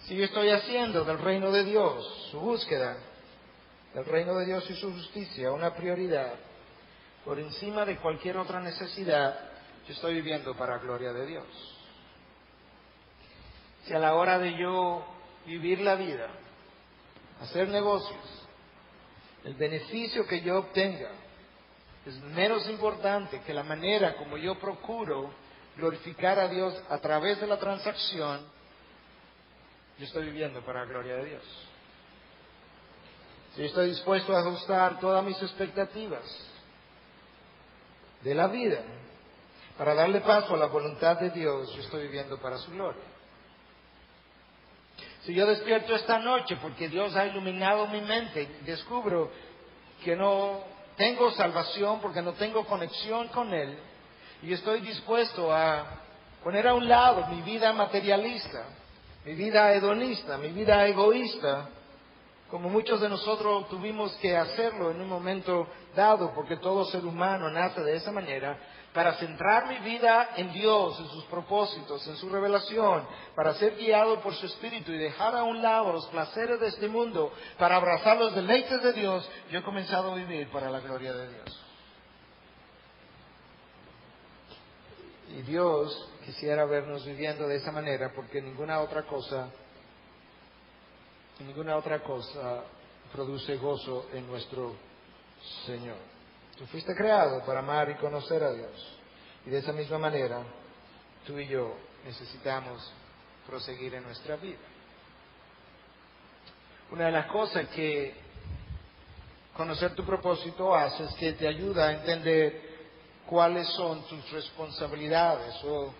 Si yo estoy haciendo del reino de Dios, su búsqueda, del reino de Dios y su justicia, una prioridad, por encima de cualquier otra necesidad, yo estoy viviendo para la gloria de Dios. Si a la hora de yo vivir la vida, hacer negocios, el beneficio que yo obtenga es menos importante que la manera como yo procuro glorificar a Dios a través de la transacción, yo estoy viviendo para la gloria de Dios. Si yo estoy dispuesto a ajustar todas mis expectativas de la vida para darle paso a la voluntad de Dios, yo estoy viviendo para su gloria. Si yo despierto esta noche porque Dios ha iluminado mi mente, descubro que no tengo salvación porque no tengo conexión con Él, y estoy dispuesto a poner a un lado mi vida materialista, mi vida hedonista, mi vida egoísta, como muchos de nosotros tuvimos que hacerlo en un momento dado, porque todo ser humano nace de esa manera, para centrar mi vida en Dios, en sus propósitos, en su revelación, para ser guiado por su Espíritu y dejar a un lado los placeres de este mundo, para abrazar los deleites de Dios, yo he comenzado a vivir para la gloria de Dios. Y Dios quisiera vernos viviendo de esa manera, porque ninguna otra cosa produce gozo en nuestro Señor. Tú fuiste creado para amar y conocer a Dios. Y de esa misma manera, tú y yo necesitamos proseguir en nuestra vida. Una de las cosas que conocer tu propósito hace es que te ayuda a entender cuáles son tus responsabilidades o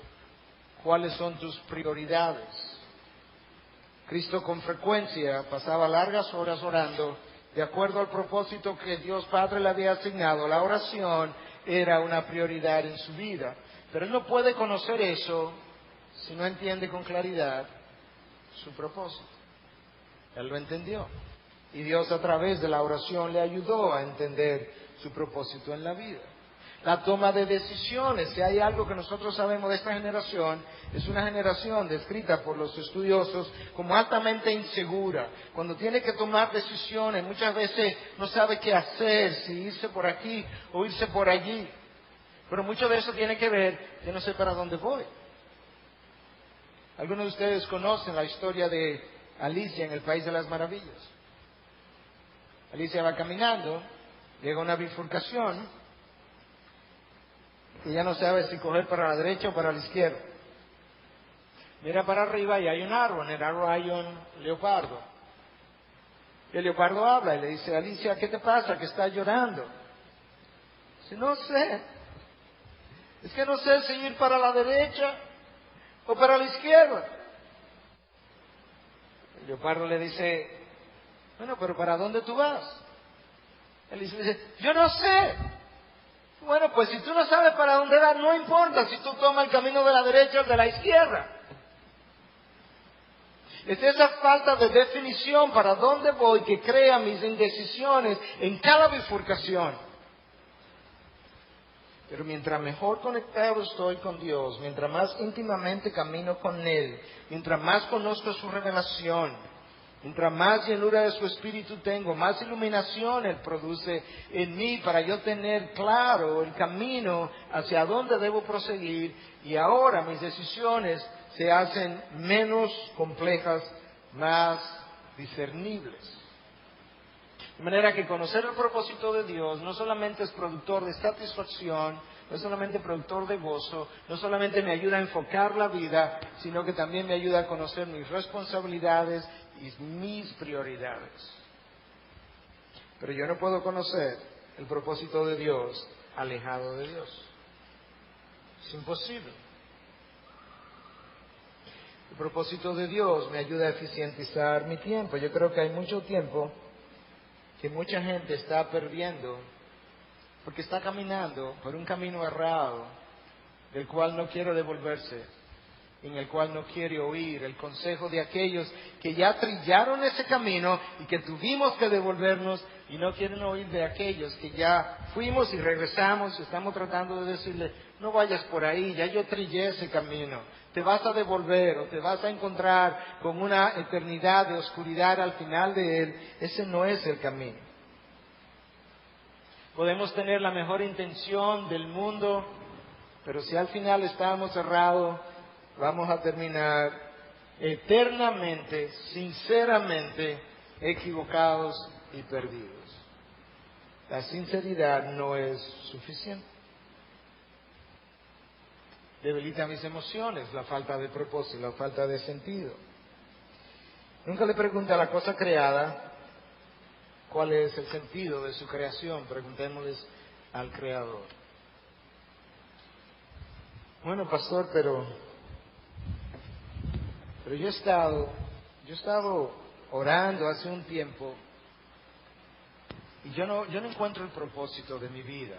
cuáles son tus prioridades. Cristo con frecuencia pasaba largas horas orando de acuerdo al propósito que Dios Padre le había asignado. La oración era una prioridad en su vida. Pero Él no puede conocer eso si no entiende con claridad su propósito. Él lo entendió. Y Dios a través de la oración le ayudó a entender su propósito en la vida. La toma de decisiones, si hay algo que nosotros sabemos de esta generación, es una generación descrita por los estudiosos como altamente insegura. Cuando tiene que tomar decisiones, muchas veces no sabe qué hacer, si irse por aquí o irse por allí. Pero mucho de eso tiene que ver, yo no sé para dónde voy. Algunos de ustedes conocen la historia de Alicia en el País de las Maravillas. Alicia va caminando, llega a una bifurcación, y ya no sabe si coger para la derecha o para la izquierda. Mira para arriba y hay un árbol, en el árbol hay un leopardo. Y el leopardo habla y le dice: Alicia, ¿qué te pasa? ¿Que estás llorando? Dice: no sé. Es que no sé si ir para la derecha o para la izquierda. El leopardo le dice: bueno, pero ¿para dónde tú vas? Él dice: yo no sé. Bueno, pues si tú no sabes para dónde vas, no importa si tú tomas el camino de la derecha o de la izquierda. Es esa falta de definición para dónde voy que crea mis indecisiones en cada bifurcación. Pero mientras mejor conectado estoy con Dios, mientras más íntimamente camino con Él, mientras más conozco su revelación, mientras más llenura de su Espíritu tengo, más iluminación Él produce en mí para yo tener claro el camino hacia dónde debo proseguir, y ahora mis decisiones se hacen menos complejas, más discernibles. De manera que conocer el propósito de Dios no solamente es productor de satisfacción, no es solamente productor de gozo, no solamente me ayuda a enfocar la vida, sino que también me ayuda a conocer mis responsabilidades y mis prioridades. Pero yo no puedo conocer el propósito de Dios alejado de Dios. Es imposible. El propósito de Dios me ayuda a eficientizar mi tiempo. Yo creo que hay mucho tiempo que mucha gente está perdiendo porque está caminando por un camino errado del cual no quiere devolverse, en el cual no quiere oír el consejo de aquellos que ya trillaron ese camino y que tuvimos que devolvernos, y no quieren oír de aquellos que ya fuimos y regresamos y estamos tratando de decirle: no vayas por ahí, ya yo trillé ese camino, te vas a devolver o te vas a encontrar con una eternidad de oscuridad al final de él. Ese no es el camino. Podemos tener la mejor intención del mundo, pero si al final estamos errados, vamos a terminar eternamente, sinceramente equivocados y perdidos. La sinceridad no es suficiente. Debilita mis emociones, la falta de propósito, la falta de sentido. Nunca le pregunte a la cosa creada cuál es el sentido de su creación. Preguntémosles al Creador. Bueno, pastor, pero yo he Yo he estado orando hace un tiempo y yo no encuentro el propósito de mi vida.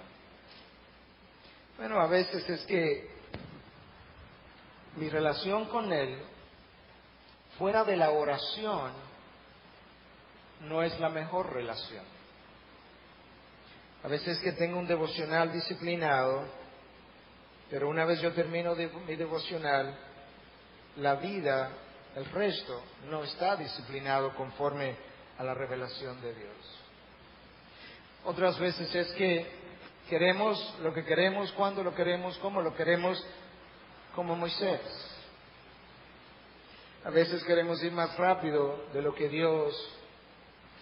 Bueno, a veces es que mi relación con Él, fuera de la oración, no es la mejor relación. A veces que tengo un devocional disciplinado, pero una vez yo termino mi devocional, la vida, el resto, no está disciplinado conforme a la revelación de Dios. Otras veces es que queremos lo que queremos, cuando lo queremos, como lo queremos, como Moisés. A veces queremos ir más rápido de lo que Dios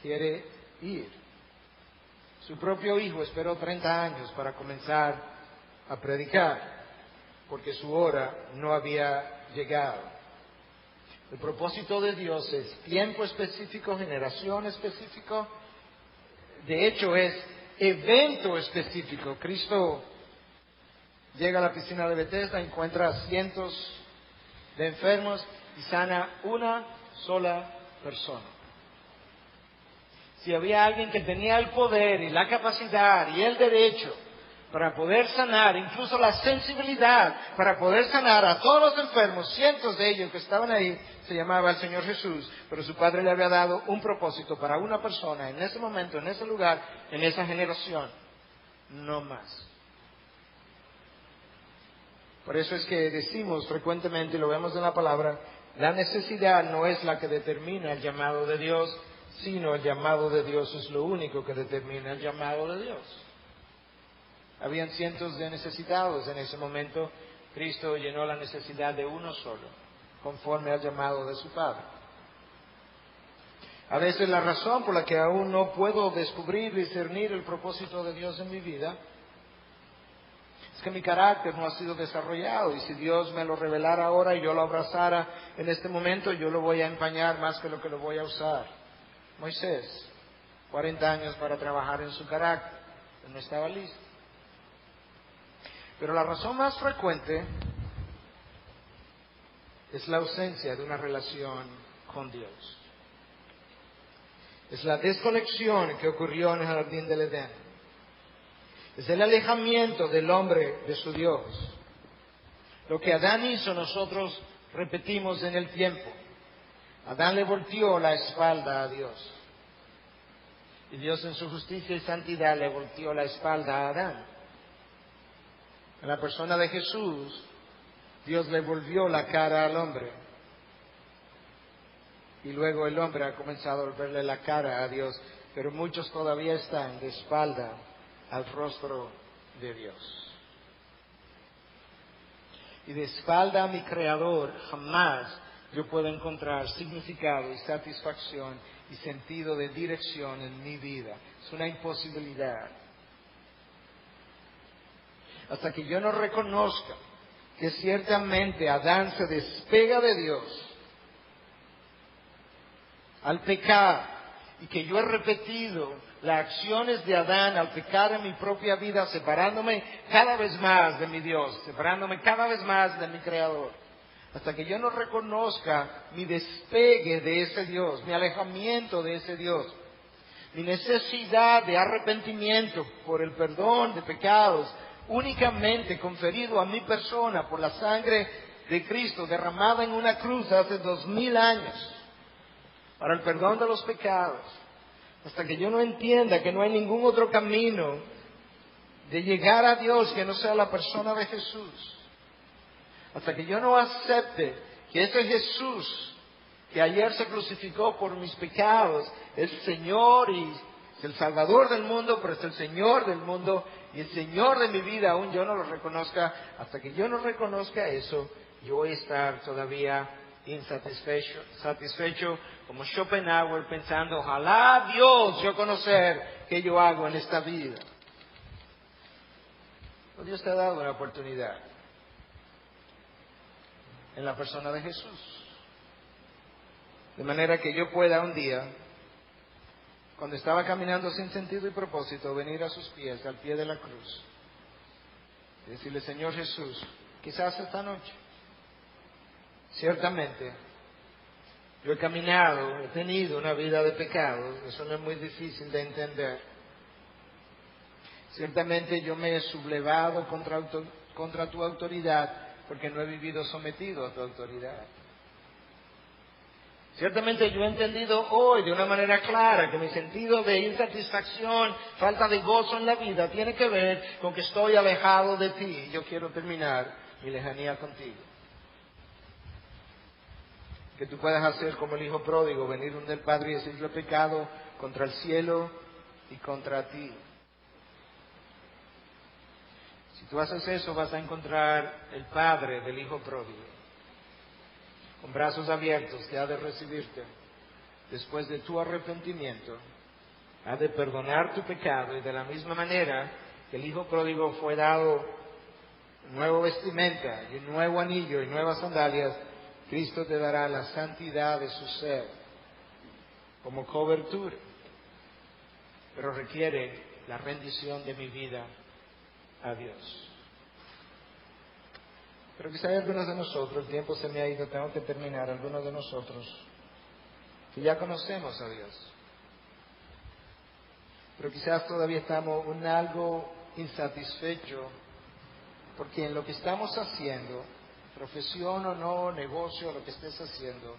quiere ir. Su propio hijo esperó 30 años para comenzar a predicar, porque su hora no había llegado. El propósito de Dios es tiempo específico, generación específico. De hecho, es evento específico. Cristo llega a la piscina de Bethesda, encuentra cientos de enfermos y sana una sola persona. Si había alguien que tenía el poder y la capacidad y el derecho para poder sanar, incluso la sensibilidad para poder sanar a todos los enfermos, cientos de ellos que estaban ahí, se llamaba el Señor Jesús, pero su Padre le había dado un propósito para una persona en ese momento, en ese lugar, en esa generación, no más. Por eso es que decimos frecuentemente, y lo vemos en la palabra, la necesidad no es la que determina el llamado de Dios, sino el llamado de Dios es lo único que determina el llamado de Dios. Habían cientos de necesitados en ese momento. Cristo llenó la necesidad de uno solo, conforme al llamado de su Padre. A veces la razón por la que aún no puedo descubrir y discernir el propósito de Dios en mi vida es que mi carácter no ha sido desarrollado, y si Dios me lo revelara ahora y yo lo abrazara en este momento, yo lo voy a empañar más que lo que lo voy a usar. Moisés, 40 años para trabajar en su carácter, no estaba listo. Pero la razón más frecuente es la ausencia de una relación con Dios. Es la desconexión que ocurrió en el jardín del Edén. Es el alejamiento del hombre de su Dios. Lo que Adán hizo, nosotros repetimos en el tiempo. Adán le volteó la espalda a Dios. Y Dios en su justicia y santidad le volteó la espalda a Adán. En la persona de Jesús, Dios le volvió la cara al hombre. Y luego el hombre ha comenzado a volverle la cara a Dios. Pero muchos todavía están de espalda al rostro de Dios. Y de espalda a mi Creador jamás yo puedo encontrar significado y satisfacción y sentido de dirección en mi vida. Es una imposibilidad. Hasta que yo no reconozca que ciertamente Adán se despega de Dios al pecar, y que yo he repetido las acciones de Adán al pecar en mi propia vida, separándome cada vez más de mi Dios, separándome cada vez más de mi Creador. Hasta que yo no reconozca mi despegue de ese Dios, mi alejamiento de ese Dios, mi necesidad de arrepentimiento por el perdón de pecados, únicamente conferido a mi persona por la sangre de Cristo derramada en una cruz hace 2000 años, para el perdón de los pecados. Hasta que yo no entienda que no hay ningún otro camino de llegar a Dios que no sea la persona de Jesús. Hasta que yo no acepte que ese Jesús que ayer se crucificó por mis pecados es el Señor y es el Salvador del mundo, pero es el Señor del mundo y el Señor de mi vida, aún yo no lo reconozca. Hasta que yo no reconozca eso, yo voy a estar todavía insatisfecho, como Schopenhauer, pensando, ojalá Dios yo conocer qué yo hago en esta vida. Pero Dios te ha dado una oportunidad en la persona de Jesús, de manera que yo pueda un día, cuando estaba caminando sin sentido y propósito, venir a sus pies, al pie de la cruz, y decirle, Señor Jesús, quizás esta noche, ciertamente, Yo he caminado, he tenido una vida de pecados, eso no es muy difícil de entender. Ciertamente yo me he sublevado contra tu autoridad porque no he vivido sometido a tu autoridad. Ciertamente yo he entendido hoy de una manera clara que mi sentido de insatisfacción, falta de gozo en la vida tiene que ver con que estoy alejado de ti. Yo quiero terminar mi lejanía contigo. Que tú puedas hacer como el hijo pródigo, venir donde el Padre y decirle pecado contra el cielo y contra ti. Si tú haces eso, vas a encontrar el Padre del hijo pródigo, con brazos abiertos, que ha de recibirte después de tu arrepentimiento, ha de perdonar tu pecado, y de la misma manera que el hijo pródigo fue dado nueva vestimenta y un nuevo anillo y nuevas sandalias, Cristo te dará la santidad de su ser como cobertura, pero requiere la rendición de mi vida a Dios. Pero quizá hay algunos de nosotros, el tiempo se me ha ido, tengo que terminar, algunos de nosotros que ya conocemos a Dios, pero quizás todavía estamos algo insatisfechos porque en lo que estamos haciendo, profesión o no, negocio, lo que estés haciendo,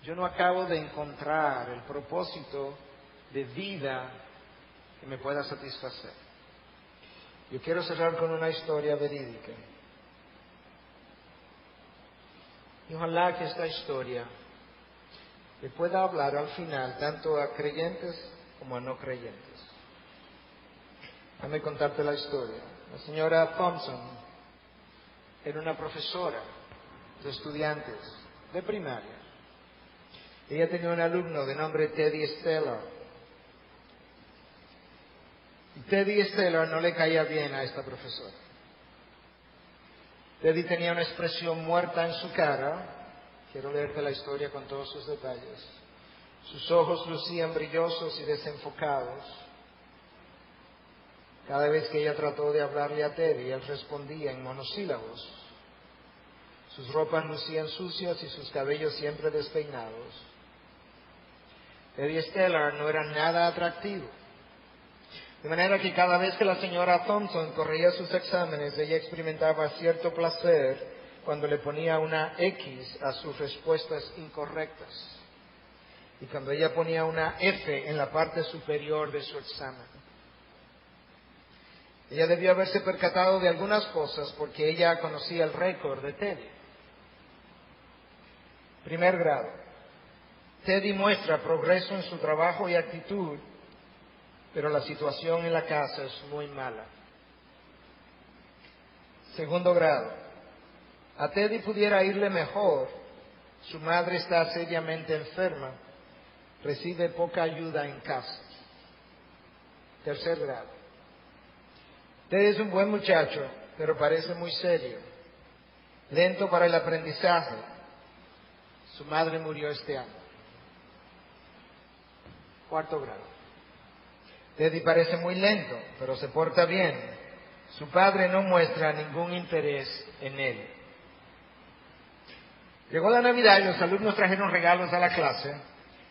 yo no acabo de encontrar el propósito de vida que me pueda satisfacer. Yo quiero cerrar con una historia verídica. Y ojalá que esta historia le pueda hablar al final tanto a creyentes como a no creyentes. Déjame contarte la historia. La señora Thompson era una profesora de estudiantes de primaria. Ella tenía un alumno de nombre Teddy Stellar. Y Teddy Stellar no le caía bien a esta profesora. Teddy tenía una expresión muerta en su cara. Quiero leerte la historia con todos sus detalles. Sus ojos lucían brillosos y desenfocados. Cada vez que ella trató de hablarle a Teddy, él respondía en monosílabos. Sus ropas lucían sucias y sus cabellos siempre despeinados. Teddy Stellar no era nada atractivo. De manera que cada vez que la señora Thompson corría sus exámenes, ella experimentaba cierto placer cuando le ponía una X a sus respuestas incorrectas y cuando ella ponía una F en la parte superior de su examen. Ella debió haberse percatado de algunas cosas porque ella conocía el récord de Teddy. Primer grado. Teddy muestra progreso en su trabajo y actitud, pero la situación en la casa es muy mala. Segundo grado. A Teddy pudiera irle mejor. Su madre está seriamente enferma. Recibe poca ayuda en casa. Tercer grado. Teddy es un buen muchacho, pero parece muy serio. Lento para el aprendizaje. Su madre murió este año. Cuarto grado. Teddy parece muy lento, pero se porta bien. Su padre no muestra ningún interés en él. Llegó la Navidad y los alumnos trajeron regalos a la clase.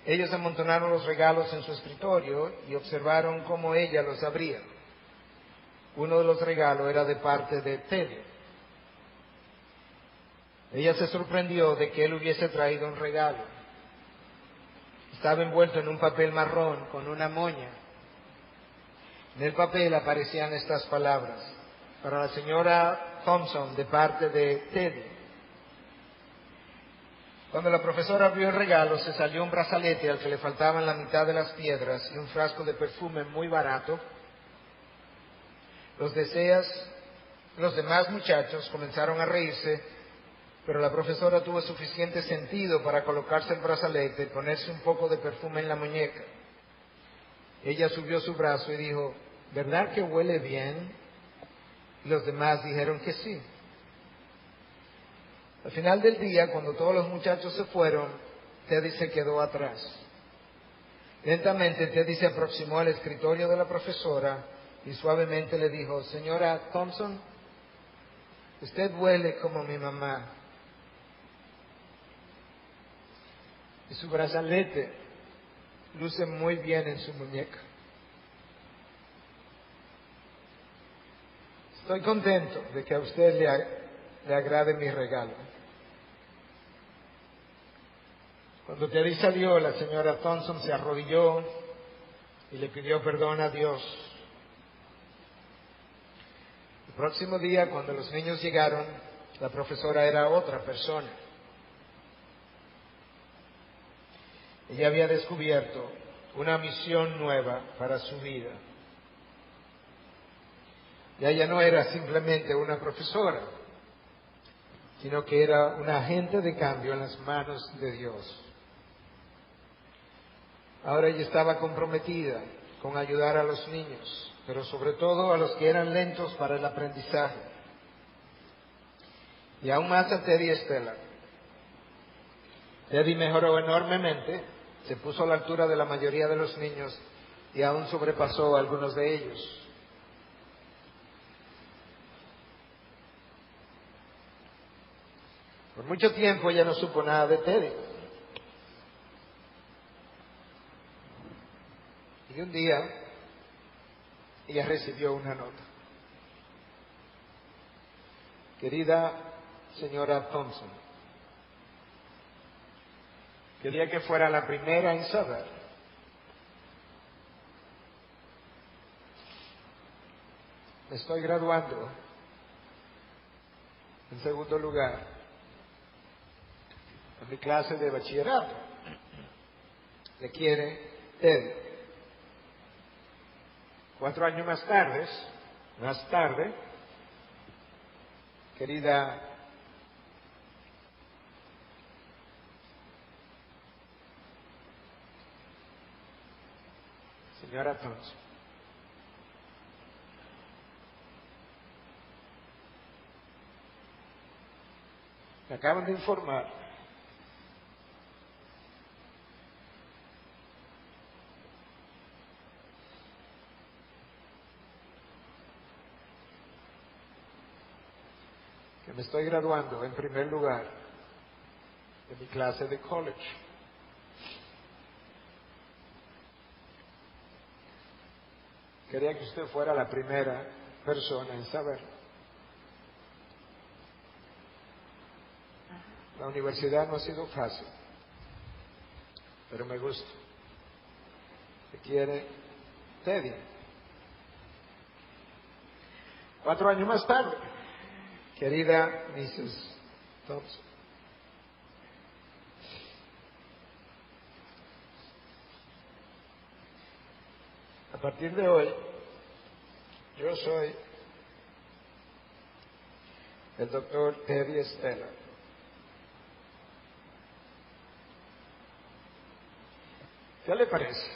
Ellos amontonaron los regalos en su escritorio y observaron cómo ella los abría. Uno de los regalos era de parte de Teddy. Ella se sorprendió de que él hubiese traído un regalo. Estaba envuelto en un papel marrón con una moña. En el papel aparecían estas palabras: para la señora Thompson, de parte de Teddy. Cuando la profesora abrió el regalo, se salió un brazalete al que le faltaban la mitad de las piedras y un frasco de perfume muy barato. Los demás muchachos comenzaron a reírse, pero la profesora tuvo suficiente sentido para colocarse el brazalete y ponerse un poco de perfume en la muñeca. Ella subió su brazo y dijo: ¿verdad que huele bien? Y los demás dijeron que sí. Al final del día, cuando todos los muchachos se fueron, Teddy se quedó atrás. Lentamente Teddy se aproximó al escritorio de la profesora y suavemente le dijo: señora Thompson, usted huele como mi mamá. y su brazalete luce muy bien en su muñeca. Estoy contento de que a usted le agrade mi regalo. Cuando Teddy salió, la señora Thompson se arrodilló y le pidió perdón a Dios. El próximo día, cuando los niños llegaron, la profesora era otra persona. Ella había descubierto una misión nueva para su vida. Y ella no era simplemente una profesora, sino que era un agente de cambio en las manos de Dios. Ahora ella estaba comprometida con ayudar a los niños, pero sobre todo a los que eran lentos para el aprendizaje. Y aún más a Teddy y Estela. Teddy mejoró enormemente, se puso a la altura de la mayoría de los niños y aún sobrepasó a algunos de ellos. Por mucho tiempo ella no supo nada de Teddy. Y un día ella recibió una nota. Querida señora Thompson, quería que fuera la primera en saber me estoy graduando en segundo lugar en mi clase de bachillerato. Le quiere Teddy. 4 años más tarde, querida señora Thompson, me acaban de informar que me estoy graduando en primer lugar de mi clase de college. Quería que usted fuera la primera persona en saber. La universidad no ha sido fácil, pero me gusta. Te quiere Teddy. 4 años más tarde, querida Mrs. Thompson, a partir de hoy, yo soy el doctor Teddy Estela. ¿Qué le parece?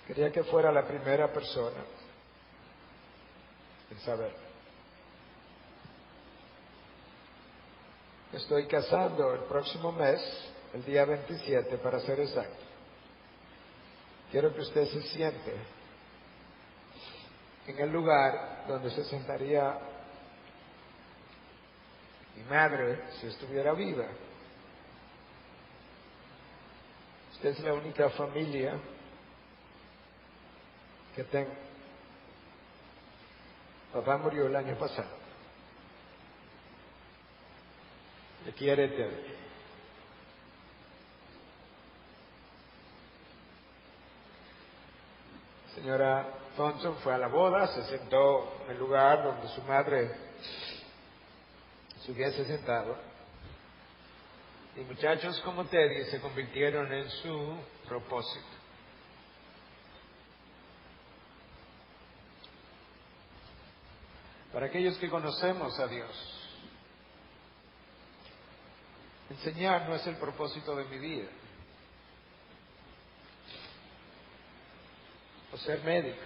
Quería que fuera la primera persona en saber. Estoy casando el próximo mes, el día 27, para ser exacto. Quiero que usted se siente en el lugar donde se sentaría mi madre si estuviera viva. Usted es la única familia que tengo. Papá murió el año pasado. Le quiere Teddy. Señora Thompson fue a la boda, se sentó en el lugar donde su madre se hubiese sentado. Y muchachos como Teddy se convirtieron en su propósito. Para aquellos que conocemos a Dios, enseñar no es el propósito de mi vida. O ser médico.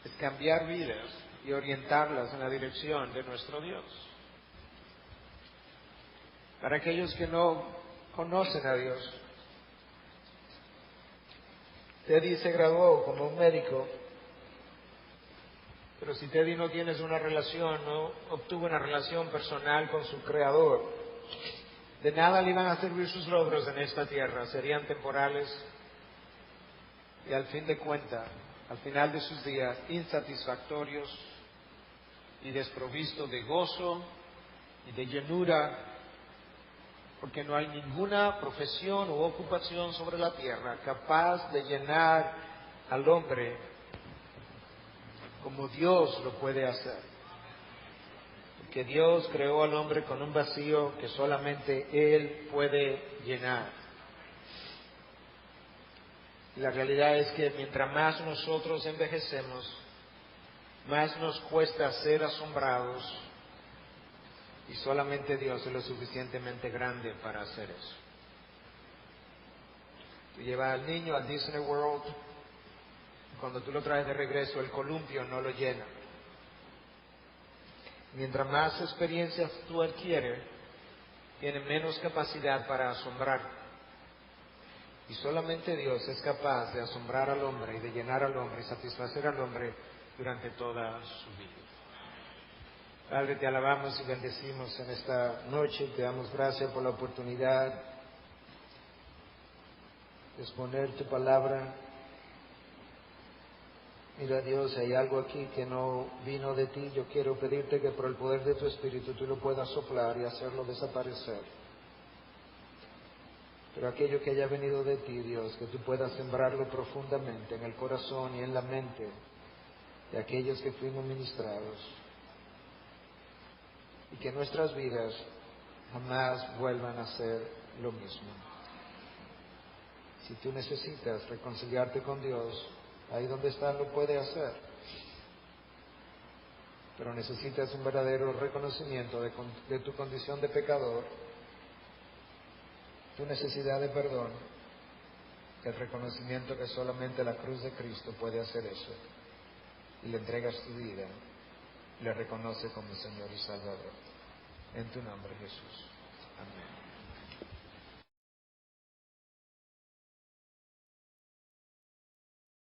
Es cambiar vidas y orientarlas en la dirección de nuestro Dios. Para aquellos que no conocen a Dios, Teddy se graduó como un médico, Pero si Teddy no tienes una relación, no obtuvo una relación personal con su Creador, de nada le iban a servir sus logros en esta tierra, serían temporales y al fin de cuentas, al final de sus días, insatisfactorios y desprovistos de gozo y de llenura, porque no hay ninguna profesión u ocupación sobre la tierra capaz de llenar al hombre como Dios lo puede hacer. Porque Dios creó al hombre con un vacío que solamente Él puede llenar. Y la realidad es que mientras más nosotros envejecemos, más nos cuesta ser asombrados, y solamente Dios es lo suficientemente grande para hacer eso. Tú llevas al niño al Disney World, cuando tú lo traes de regreso, el columpio no lo llena. Mientras más experiencias tú adquieres, tienes menos capacidad para asombrar. Y solamente Dios es capaz de asombrar al hombre y de llenar al hombre y satisfacer al hombre durante toda su vida. Padre, te alabamos y bendecimos en esta noche, te damos gracias por la oportunidad de exponer tu palabra. Mira, Dios, si hay algo aquí que no vino de ti, yo quiero pedirte que por el poder de tu Espíritu tú lo puedas soplar y hacerlo desaparecer. Pero aquello que haya venido de ti, Dios, que tú puedas sembrarlo profundamente en el corazón y en la mente de aquellos que fuimos ministrados. Y que nuestras vidas jamás vuelvan a ser lo mismo. Si tú necesitas reconciliarte con Dios, ahí donde estás lo puedes hacer. Pero necesitas un verdadero reconocimiento de tu condición de pecador, tu necesidad de perdón, el reconocimiento que solamente la cruz de Cristo puede hacer eso. Y le entregas tu vida, le reconoce como Señor y Salvador. En tu nombre, Jesús. Amén.